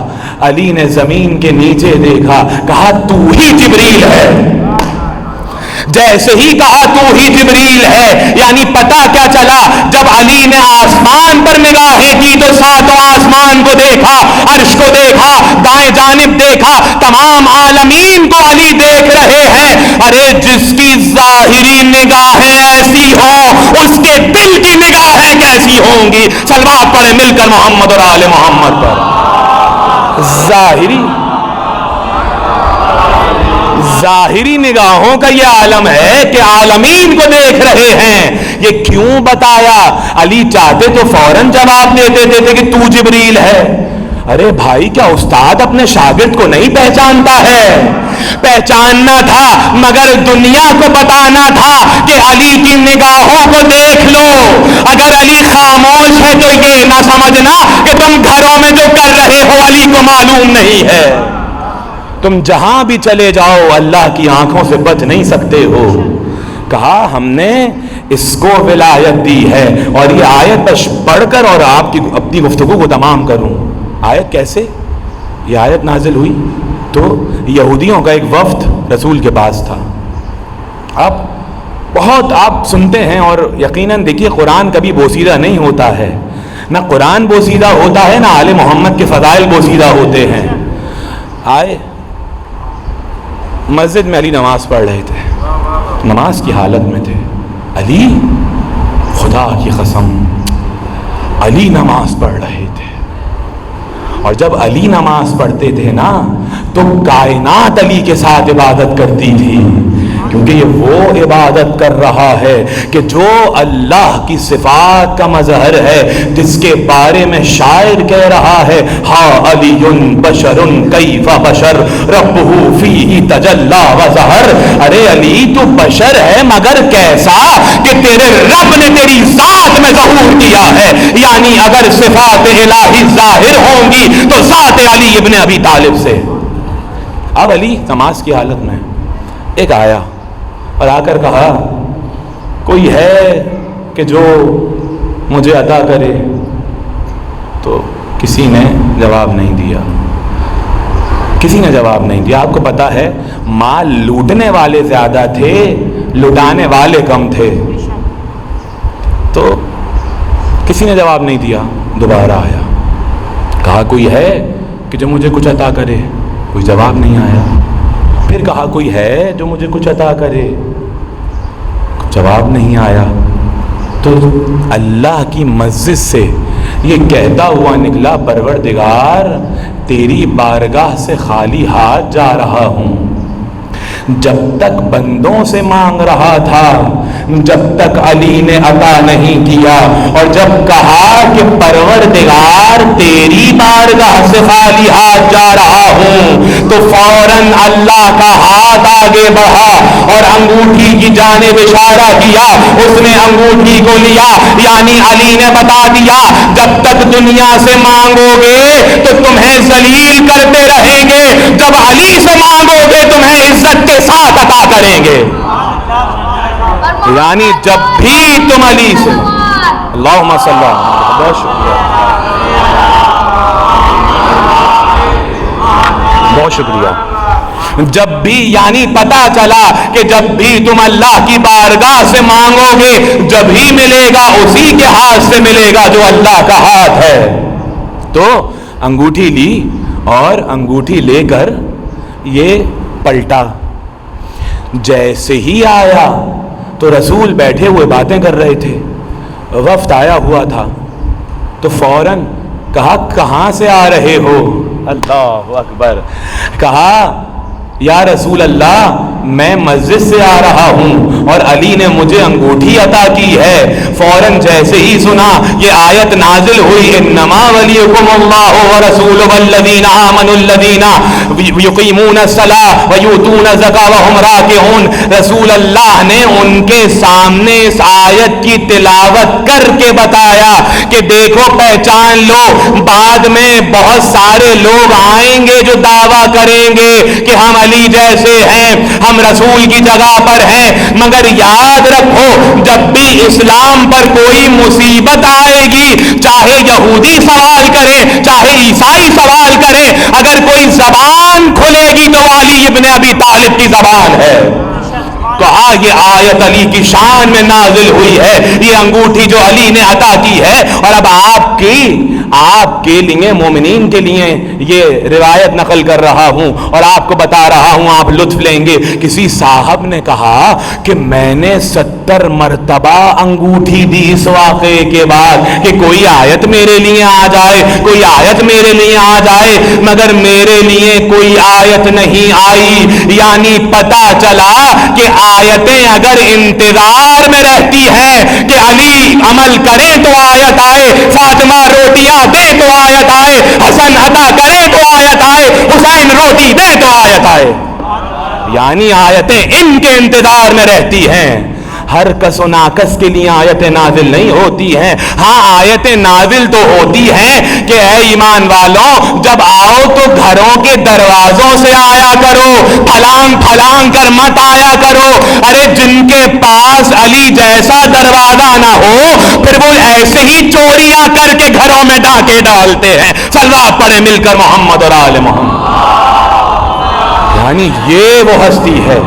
علی نے زمین کے نیچے دیکھا. کہا تو ہی جبریل ہے. جیسے ہی کہا تو ہی جبریل ہے، یعنی پتہ کیا چلا؟ جب علی نے آسمان پر نگاہیں کی تو ساتوں آسمان کو دیکھا، عرش کو دیکھا، دائیں جانب دیکھا، تمام عالمین کو علی دیکھ رہے ہیں. ارے جس کی ظاہری نگاہیں ایسی ہوں اس کے دل کی نگاہیں کیسی ہوں گی؟ صلوات پڑھیں مل کر محمد اور آل محمد پر. ظاہری نگاہوں کا یہ عالم ہے کہ عالمین کو دیکھ رہے ہیں. یہ کیوں بتایا؟ علی چاہتے تو فوراً جواب دے دیتے تھے کہ تو جبریل ہے. ارے بھائی کیا استاد اپنے شاگرد کو نہیں پہچانتا ہے؟ پہچاننا تھا مگر دنیا کو بتانا تھا کہ علی کی نگاہوں کو دیکھ لو. اگر علی خاموش ہے تو یہ نہ سمجھنا کہ تم گھروں میں جو کر رہے ہو علی کو معلوم نہیں ہے. تم جہاں بھی چلے جاؤ اللہ کی آنکھوں سے بچ نہیں سکتے ہو. کہا ہم نے اس کو ولایت دی ہے. اور یہ آیت پڑھ کر اور آپ کی اپنی گفتگو کو تمام کروں. آیت کیسے؟ یہ آیت نازل ہوئی تو یہودیوں کا ایک وفد رسول کے پاس تھا. اب بہت آپ سنتے ہیں اور یقیناً دیکھیے قرآن کبھی بوسیدہ نہیں ہوتا ہے، نہ قرآن بوسیدہ ہوتا ہے نہ آل محمد کے فضائل بوسیدہ ہوتے ہیں. آئے مسجد میں علی نماز پڑھ رہے تھے، نماز کی حالت میں تھے. علی خدا کی قسم علی نماز پڑھ رہے تھے. اور جب علی نماز پڑھتے تھے نا تو کائنات علی کے ساتھ عبادت کرتی تھی، کیونکہ یہ وہ عبادت کر رہا ہے کہ جو اللہ کی صفات کا مظہر ہے، جس کے بارے میں شاعر کہہ رہا ہے ہا علی بشر کیف بشر ربہ فیہ تجلی وظہر. ارے علی تو بشر ہے مگر کیسا کہ تیرے رب نے تیری ذات میں ظہور کیا ہے. یعنی اگر صفات الہی ظاہر ہوں گی تو ذات علی ابن ابی طالب سے. اب علی نماز کی حالت میں ایک آیا اور آ کر کہا کوئی ہے کہ جو مجھے عطا کرے؟ تو کسی نے جواب نہیں دیا، کسی نے جواب نہیں دیا. آپ کو پتا ہے مال لوٹنے والے زیادہ تھے، لٹانے والے کم تھے. تو کسی نے جواب نہیں دیا. دوبارہ آیا، کہا کوئی ہے کہ جو مجھے کچھ عطا کرے؟ کوئی جواب نہیں آیا. پھر کہا کوئی ہے جو مجھے کچھ عطا کرے؟ جواب نہیں آیا. تو اللہ کی مسجد سے یہ کہتا ہوا نکلا پروردگار تیری بارگاہ سے خالی ہاتھ جا رہا ہوں. جب تک بندوں سے مانگ رہا تھا، جب تک علی نے عطا نہیں کیا، اور جب کہا کہ پروردگار تیری بارگاہ سے خالی ہاتھ جا رہا ہوں، تو فوراً اللہ کا ہاتھ آگے بڑھا اور انگوٹھی کی جانب اشارہ کیا، اس نے انگوٹھی کو لیا، یعنی علی نے بتا دیا جب تک دنیا سے مانگو گے تو تمہیں ذلیل کرتے رہیں گے، جب علی سے مانگو گے تمہیں عزت کے ساتھ عطا کریں گے۔ یعنی جب بھی تم علی سے، اللہم صلی اللہ علیہ وسلم، بہت شکریہ، بہت شکریہ، جب بھی، یعنی پتا چلا کہ جب بھی تم اللہ کی بارگاہ سے مانگو گے جب ہی ملے گا، اسی کے ہاتھ سے ملے گا جو اللہ کا ہاتھ ہے۔ تو انگوٹھی لی اور انگوٹھی لے کر یہ پلٹا، جیسے ہی آیا تو رسول بیٹھے ہوئے باتیں کر رہے تھے، وفد آیا ہوا تھا، تو فوراً کہا کہاں سے آ رہے ہو؟ اللہ اکبر، کہا یا رسول اللہ میں مسجد سے آ رہا ہوں اور علی نے مجھے انگوٹھی عطا کی ہے۔ فوراً جیسے ہی سنا یہ آیت نازل ہوئی، انما ولیکم اللہ ورسولہ والذین آمنوا الذین یقیمون الصلاۃ ویؤتون الزکاۃ وہم راکعون، رسول اللہ نے ان کے سامنے اس آیت کی تلاوت کر کے بتایا کہ دیکھو پہچان لو، بعد میں بہت سارے لوگ آئیں گے جو دعویٰ کریں گے کہ ہم علی جیسے ہیں، ہم رسول کی جگہ پر ہیں، مگر یاد رکھو جب بھی اسلام پر کوئی مصیبت آئے گی، چاہے یہودی سوال کرے چاہے عیسائی سوال کرے، اگر کوئی زبان کھلے گی تو علی ابن ابی طالب کی زبان ہے۔ کہا یہ آیت علی کی شان میں نازل ہوئی ہے، یہ انگوٹھی جو علی نے عطا کی ہے، اور اب آپ کے لیے، مومنین کے لیے یہ روایت نقل کر رہا ہوں اور آپ کو بتا رہا ہوں، آپ لطف لیں گے۔ کسی صاحب نے کہا کہ میں نے 70 مرتبہ انگوٹھی دی اس واقعے کے بعد کہ کوئی آیت میرے لیے آ جائے، کوئی آیت میرے لیے آ جائے، مگر میرے لیے کوئی آیت نہیں آئی۔ یعنی پتا چلا کہ آیتیں اگر انتظار میں رہتی ہیں کہ علی عمل کرے تو آیت آئے، فاطمہ روٹیاں دے تو آیت آئے، حسن عطا کرے تو آیت آئے، حسین روٹی دے تو آیت آئے، یعنی آیتیں ان کے انتظار میں رہتی ہیں۔ ہر کس و ناکس کے لیے آیتیں نازل نہیں ہوتی ہیں، ہاں آیتیں نازل تو ہوتی ہیں کہ اے ایمان والوں جب آؤ تو گھروں کے دروازوں سے آیا کرو، پھلانگ پھلانگ کر مت آیا کرو۔ ارے جن کے پاس علی جیسا دروازہ نہ ہو پھر وہ ایسے ہی چوریاں کر کے گھروں میں ڈاکے ڈالتے ہیں۔ صلوات پڑھیں مل کر محمد اور آل محمد۔ یعنی یہ وہ ہستی ہے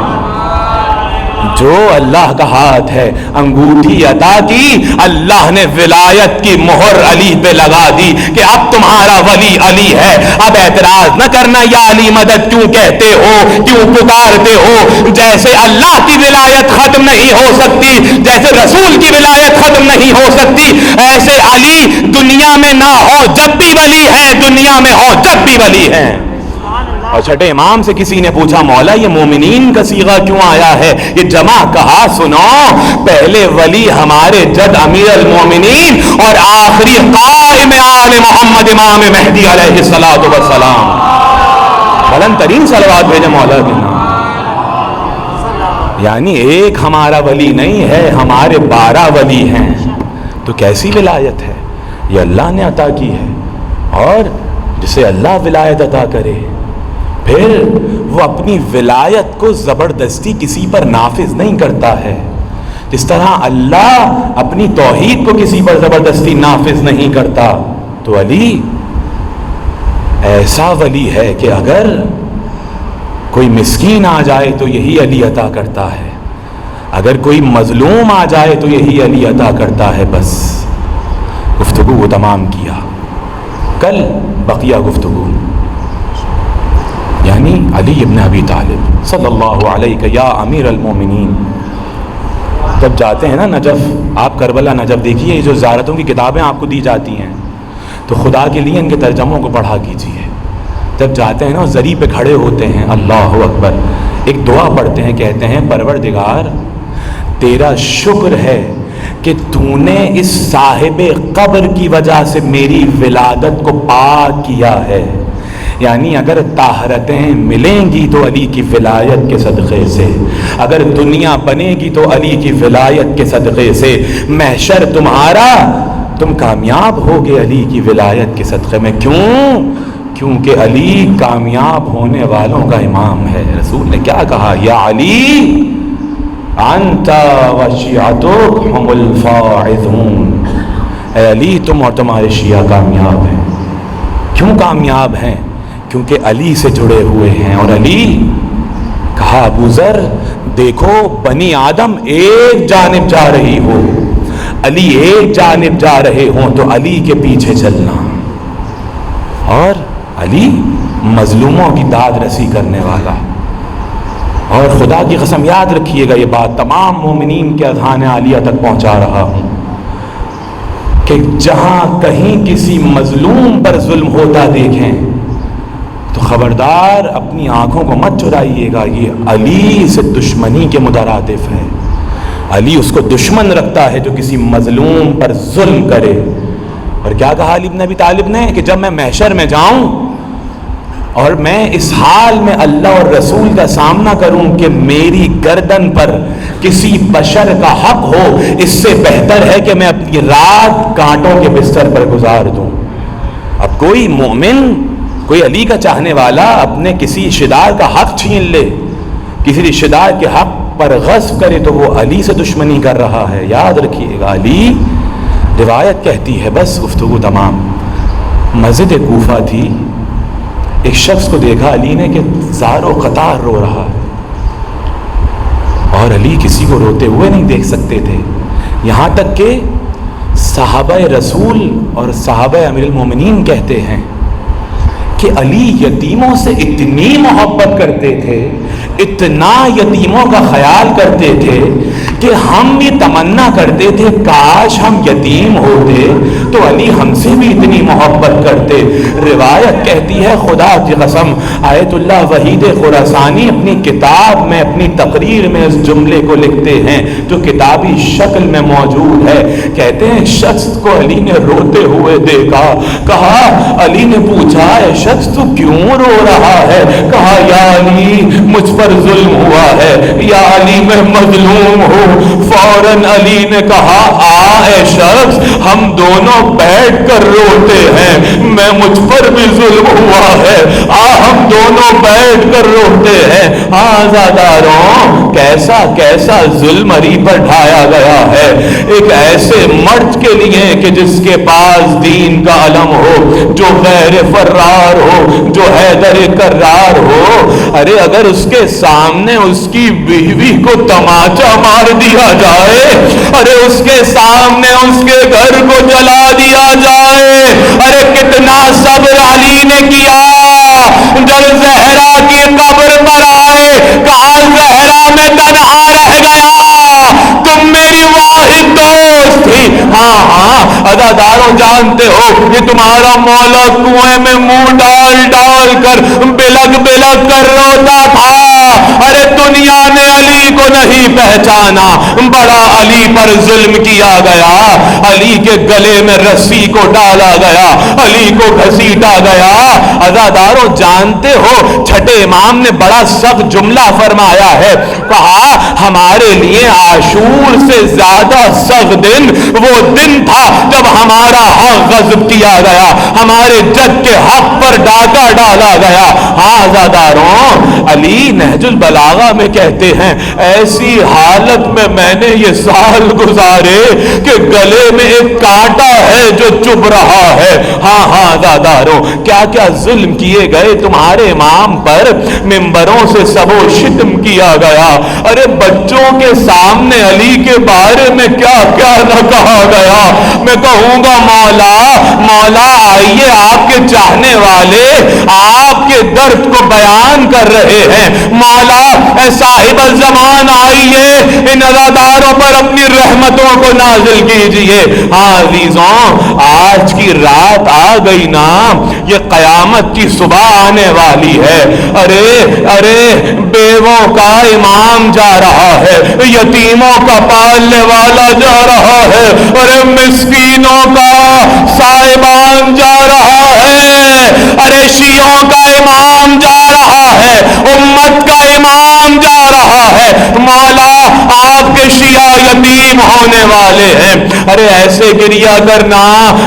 جو اللہ کا ہاتھ ہے، انگوٹھی عطا کی، اللہ نے ولایت کی مہر علی پہ لگا دی کہ اب تمہارا ولی علی ہے۔ اب اعتراض نہ کرنا یا علی مدد کیوں کہتے ہو، کیوں پکارتے ہو، جیسے اللہ کی ولایت ختم نہیں ہو سکتی، جیسے رسول کی ولایت ختم نہیں ہو سکتی، ایسے علی دنیا میں نہ ہو جب بھی ولی ہے، دنیا میں ہو جب بھی ولی ہیں۔ اور چھٹے امام سے کسی نے پوچھا مولا یہ مومنین کا صیغہ کیوں آیا ہے، یہ جمع؟ کہا سنو، پہلے ولی ہمارے جد امیر المومنین اور آخری قائم آل محمد امام مہدی علیہ الصلوۃ والسلام، بلند ترین صلوات بھیجے مولا کے نام۔ یعنی ایک ہمارا ولی نہیں ہے، ہمارے 12 ولی ہیں۔ تو کیسی ولایت ہے، یہ اللہ نے عطا کی ہے، اور جسے اللہ ولایت عطا کرے پھر وہ اپنی ولایت کو زبردستی کسی پر نافذ نہیں کرتا ہے، جس طرح اللہ اپنی توحید کو کسی پر زبردستی نافذ نہیں کرتا۔ تو علی ایسا ولی ہے کہ اگر کوئی مسکین آ جائے تو یہی علی عطا کرتا ہے، اگر کوئی مظلوم آ جائے تو یہی علی عطا کرتا ہے۔ بس گفتگو کو تمام کیا، کل بقیہ گفتگو، یعنی علی ابن ابی طالب صلی اللہ علیہ یا امیر المومنین۔ جب جاتے ہیں نا نجف، آپ کربلا نجف دیکھیے، یہ جو زیارتوں کی کتابیں آپ کو دی جاتی ہیں تو خدا کے لیے ان کے ترجموں کو پڑھا کیجیے۔ جب جاتے ہیں نا زری پہ کھڑے ہوتے ہیں، اللہ اکبر، ایک دعا پڑھتے ہیں، کہتے ہیں پروردگار تیرا شکر ہے کہ تو نے اس صاحب قبر کی وجہ سے میری ولادت کو پاک کیا ہے. یعنی اگر طہارتیں ملیں گی تو علی کی ولایت کے صدقے سے، اگر دنیا بنے گی تو علی کی ولایت کے صدقے سے، محشر تمہارا تم کامیاب ہوگے علی کی ولایت کے صدقے میں. کیوں؟ کیونکہ علی کامیاب ہونے والوں کا امام ہے. رسول نے کیا کہا؟ یا علی انت و شیعتک ہم الفائزون. اے علی تم اور تمہارے شیعہ کامیاب ہیں. کیوں کامیاب ہیں؟ کیونکہ علی سے جڑے ہوئے ہیں. اور علی کہا ابو ذر دیکھو بنی آدم ایک جانب جا رہی ہو، علی ایک جانب جا رہے ہوں تو علی کے پیچھے چلنا. اور علی مظلوموں کی داد رسی کرنے والا. اور خدا کی قسم یاد رکھیے گا، یہ بات تمام مومنین کے اذہان عالیہ تک پہنچا رہا ہوں کہ جہاں کہیں کسی مظلوم پر ظلم ہوتا دیکھیں تو خبردار اپنی آنکھوں کو مت چرائیے گا، یہ علی سے دشمنی کے مترادف ہے. علی اس کو دشمن رکھتا ہے جو کسی مظلوم پر ظلم کرے. اور کیا کہا علی بن ابی طالب نے کہ جب میں محشر میں جاؤں اور میں اس حال میں اللہ اور رسول کا سامنا کروں کہ میری گردن پر کسی بشر کا حق ہو، اس سے بہتر ہے کہ میں اپنی رات کانٹوں کے بستر پر گزار دوں. اب کوئی مومن، کوئی علی کا چاہنے والا اپنے کسی رشتہ دار کا حق چھین لے، کسی رشتہ دار کے حق پر غصب کرے تو وہ علی سے دشمنی کر رہا ہے. یاد رکھیے گا علی، روایت کہتی ہے، بس گفتگو تمام. مسجد کوفہ تھی، ایک شخص کو دیکھا علی نے کہ زار و قطار رو رہا ہے، اور علی کسی کو روتے ہوئے نہیں دیکھ سکتے تھے. یہاں تک کہ صحابہ رسول اور صحابہ امیر المومنین کہتے ہیں کہ علی یتیموں سے اتنی محبت کرتے تھے، اتنا یتیموں کا خیال کرتے تھے کہ ہم یہ تمنا کرتے تھے کاش ہم یتیم ہوتے تو علی ہم سے بھی اتنی محبت کرتے. روایت کہتی ہے، خدا کی قسم آیت اللہ وحید خراسانی اپنی کتاب میں، اپنی تقریر میں اس جملے کو لکھتے ہیں جو کتابی شکل میں موجود ہے. کہتے ہیں شخص کو علی نے روتے ہوئے دیکھا، کہا علی نے پوچھا اے شخص تو کیوں رو رہا ہے؟ کہا یا علی مجھ پر ظلم ہوا ہے، یا علی میں مظلوم ہوں. فوراً علی نے کہا اے شخص ہم دونوں بیٹھ کر روتے ہیں، میں مجھ پر بھی ظلم ہوا ہے، ہم دونوں بیٹھ کر روتے ہیں. آزاداروں کیسا کیسا ظلم علی پر ڈھایا گیا ہے ایک ایسے مرد کے لیے کہ جس کے پاس دین کا علم ہو، جو غیر فرار ہو، جو حیدر کرار ہو. ارے اگر اس کے سامنے اس کی بیوی کو تماچا مار دیا جائے، ارے اس کے سامنے اس کے گھر کو جلا دیا جائے، ارے کتنا صبر علی نے کیا. جب زہرا کی قبر پر آئے کہا زہرا میں تنہا رہ گیا، تم میری واحد دوست تھی. ہاں عزاداروں جانتے ہو یہ تمہارا مولا کنویں میں منہ ڈال ڈال کر بلک بلک کر روتا تھا. ارے دنیا نے علی کو نہیں پہچانا، بڑا علی پر ظلم کیا گیا، علی کے گلے میں رسی کو ڈالا گیا، علی کو گھسیٹا گیا. عزاداروں جانتے ہو چھٹے امام نے بڑا سخت جملہ فرمایا ہے، کہا ہمارے لیے عاشور سے زیادہ سخت دن وہ دن تھا جب ہمارا حق غصب کیا گیا، ہمارے جد کے حق پر ڈاکہ ڈالا گیا. آزاداروں علی نہج البلاغہ میں کہتے ہیں ایسی حالت میں نے یہ سال گزارے کہ گلے میں ایک کانٹا ہے جو چبھ رہا ہے. آزاداروں کیا کیا ظلم کیے گئے تمہارے امام پر، ممبروں سے سب و شتم کیا گیا. ارے بچوں کے سامنے علی کے بارے میں کیا کیا نہ کہا گیا. میں کہوں گا مولا آئیے آپ کے چاہنے والے آپ کے درد کو بیان کر رہے ہیں. مولا اے صاحب الزمان آئیے ان عزاداروں پر اپنی رحمتوں کو نازل کیجئے۔ ہاں عزیزوں، آج کی رات آ گئی نا، یہ قیامت کی صبح آنے والی ہے۔ ارے بیووں کا امام جا رہا ہے، یتیموں کا پالنے والا جا رہا ہے، ارے مسکینوں کا صاحبان جا رہا ہے، ارے شیعوں کا امام جا رہا ہے، امت کا امام جا رہا ہے۔ مولا آپ کے شیعہ یتیم ہونے والے ہیں، ارے ایسے گریا کرنا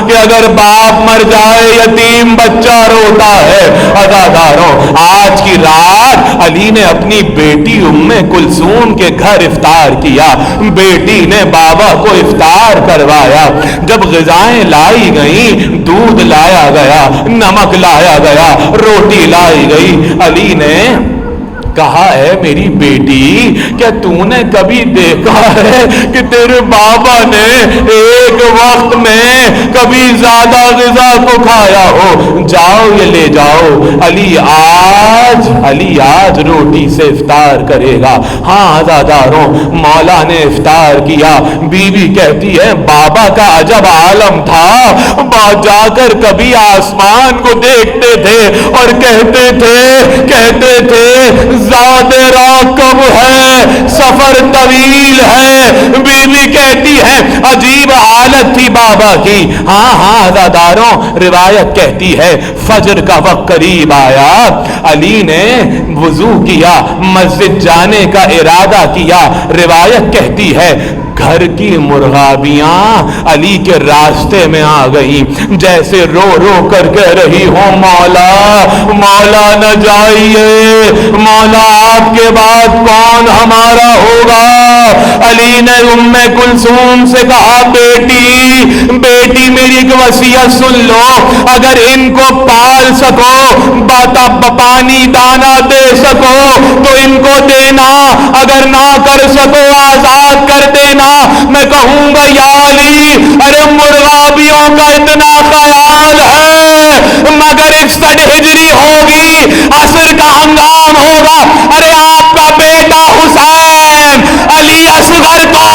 کہ اگر باپ مر جائے یتیم بچہ روتا ہے۔ عزاداروں، آج کی رات علی نے اپنی بیٹی ام کلثوم کے گھر افطار کیا، بیٹی نے بابا کو افطار کروایا۔ جب غذائیں لائی گئیں، دودھ لایا گیا، نمک لایا گیا، روٹی لائی گئی، علی نے کہا ہے میری بیٹی، کیا تو نے کبھی دیکھا ہے کہ تیرے بابا نے ایک وقت میں کبھی زیادہ غذا کو کھایا ہو؟ جاؤ یہ لے جاؤ، علی آج روٹی سے افطار کرے گا۔ ہاں عزاداروں، مولا نے افطار کیا، بیوی کہتی ہے بابا کا عجب عالم تھا، جا کر کبھی آسمان کو دیکھتے تھے اور کہتے تھے زیادہ رات کب ہے، سفر طویل ہے۔ بیوی کہتی ہے عجیب حالت تھی بابا کی۔ ہاں عزاداروں، روایت کہتی ہے فجر کا وقت قریب آیا، علی نے وضو کیا، مسجد جانے کا ارادہ کیا۔ روایت کہتی ہے گھر کی مرغابیاں علی کے راستے میں آ گئیں، جیسے رو رو کر کہہ رہی ہو مولا نہ جائیے، مولا آپ کے بعد کون ہمارا ہوگا۔ علی نے ام کلثوم سے کہا بیٹی میری ایک وصیت سن لو، اگر ان کو پال سکو، پانی دانا دے سکو تو ان کو دینا، اگر نہ کر سکو آزاد کر دینا۔ میں کہوں گا یا علی، ارے مرغابیوں کا اتنا خیال ہے، مگر 61 ہجری ہوگی، عصر کا ہنگام ہوگا، ارے آپ کا بیٹا حسین علی اصغر کو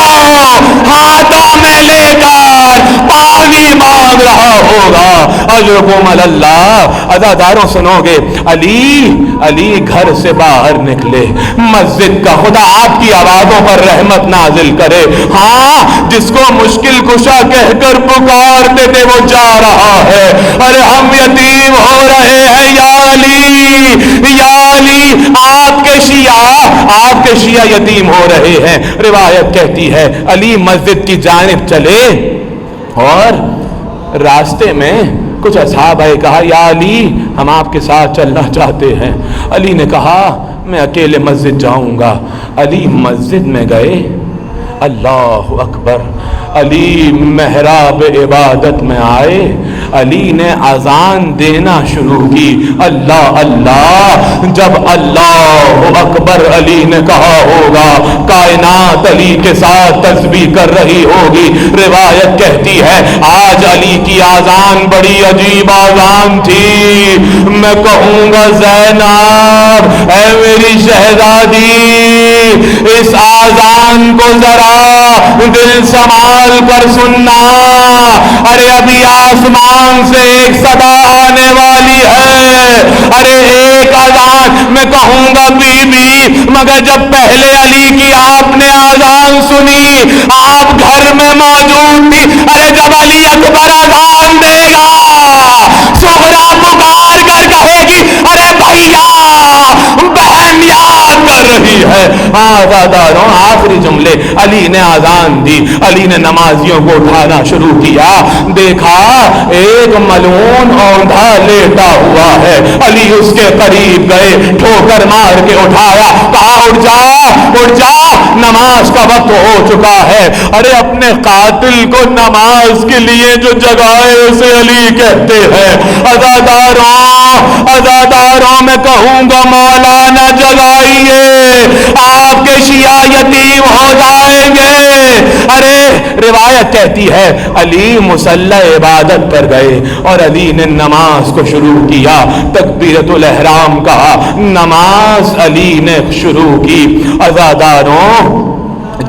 ہاتھوں میں لے کر پانی مانگ رہا ہوگا۔ اجرکم اللہ۔ عزاداروں سنو گے، علی گھر سے باہر نکلے، مسجد کا خدا آپ کی آوازوں پر رحمت نازل کرے۔ ہاں، جس کو مشکل کشا کہہ کر پکارتے تھے وہ جا رہا ہے، ارے ہم یتیم ہو رہے ہیں یا علی، آپ کے شیعہ یتیم ہو رہے ہیں۔ روایت کہتی ہے علی مسجد کی جانب چلے اور راستے میں کچھ اصحاب آئے، کہا یا علی ہم آپ کے ساتھ چلنا چاہتے ہیں۔ علی نے کہا میں اکیلے مسجد جاؤں گا۔ علی مسجد میں گئے، اللہ اکبر، علی محراب عبادت میں آئے، علی نے اذان دینا شروع کی، اللہ۔ جب اللہ اکبر علی نے کہا ہوگا، کائنات علی کے ساتھ تسبیح کر رہی ہوگی۔ روایت کہتی ہے آج علی کی اذان بڑی عجیب اذان تھی، میں کہوں گا زینب اے میری شہزادی، اس اذان کو ذرا دل سنبھال کر سننا، ارے ابھی آسمان سے ایک صدا آنے والی ہے، ارے ایک اذان، میں کہوں گا بی بی، مگر جب پہلے علی کی آپ نے اذان سنی، آپ گھر میں موجود تھی، ارے جب علی اکبر اذان دے گا، سغرا پکار کر کہے گی ارے بھیا بہن یاد کر رہی ہے۔ آزاداروں، آخری جملے، علی نے اذان دی، علی نے نمازیوں کو اٹھانا شروع کیا، دیکھا ایک ملعون اوندھا لیٹا ہوا ہے، علی اس کے قریب گئے، ٹھوکر مار کے اٹھایا، کہا اٹھ جا نماز کا وقت ہو چکا ہے۔ ارے اپنے قاتل کو نماز کے لیے جو جگائے اسے علی کہتے ہیں۔ عزاداروں میں کہوں گا مولانا جگائیے، آپ کے شیعہ یتیم ہو جائیں گے، ارے روایت کہتی ہے علی مصلی عبادت پر گئے اور علی نے نماز کو شروع کیا، تکبیرۃ الاحرام کہا، نماز علی نے شروع کی۔ عزاداروں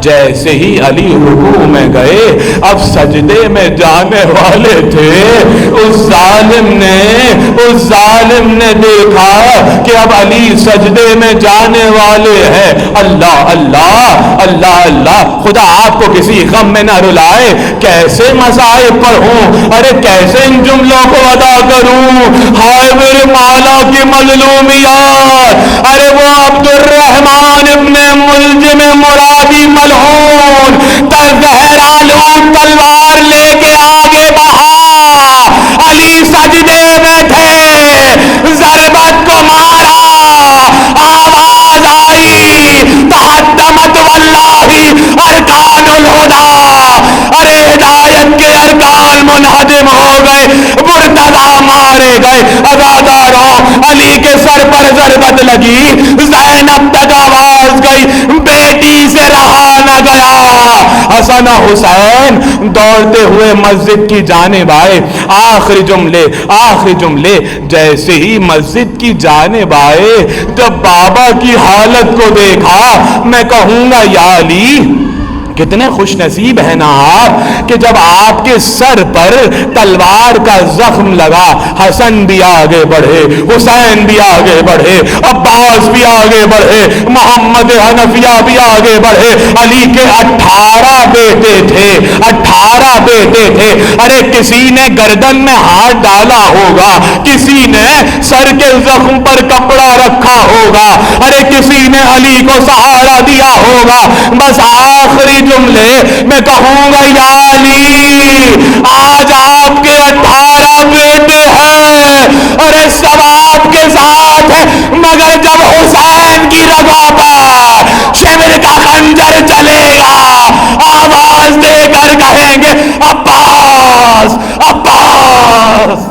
جیسے ہی علی رکوع میں گئے، اب سجدے میں جانے والے تھے، اس ظالم نے دیکھا کہ اب علی سجدے میں جانے والے ہیں۔ اللہ اللہ اللہ اللہ، خدا آپ کو کسی غم میں نہ رلائے، کیسے مصائب پر ہوں، ارے کیسے ان جملوں کو ادا کروں، ہائے میرے مولا کی مظلومیات، ارے وہ عبد الرحمن ابن ملجم مرادی ملعون زہرالود تلوار لے کے آگے بڑھا، علی سجدے میں تھے، ضربت کو مارا، آواز آئی تحطمت واللہ ارکان الہدی، ارے ہدایت کے ارکان منہدم ہو گئے، مرتضی مارے گئے۔ عزاداروں علی کے سر پر ضربت لگی، زینب تک آواز گئی، بیٹی سے رہا نہ گیا۔ حسن حسین دوڑتے ہوئے مسجد کی جانب آئے، آخری جملے جیسے ہی مسجد کی جانب آئے، جب بابا کی حالت کو دیکھا، میں کہوں گا یا علی کتنے خوش نصیب ہیں نا آپ کہ جب آپ کے سر پر تلوار کا زخم لگا، حسن بھی آگے بڑھے، حسین بھی آگے بڑھے، عباس بھی آگے بڑھے، محمد حنفیہ بھی آگے بڑھے۔ علی کے 18 بیٹے تھے، ارے کسی نے گردن میں ہاتھ ڈالا ہوگا، کسی نے سر کے زخم پر کپڑا رکھا ہوگا، ارے کسی نے علی کو سہارا دیا ہوگا۔ بس آخری جملے میں کہوں گا یا علی آج آپ کے 18 بیٹے ہیں، ارے سب آپ کے ساتھ ہے، مگر جب حسین کی رگوں پر شمر کا خنجر چلے گا، آواز دے کر کہیں گے عباس عباس۔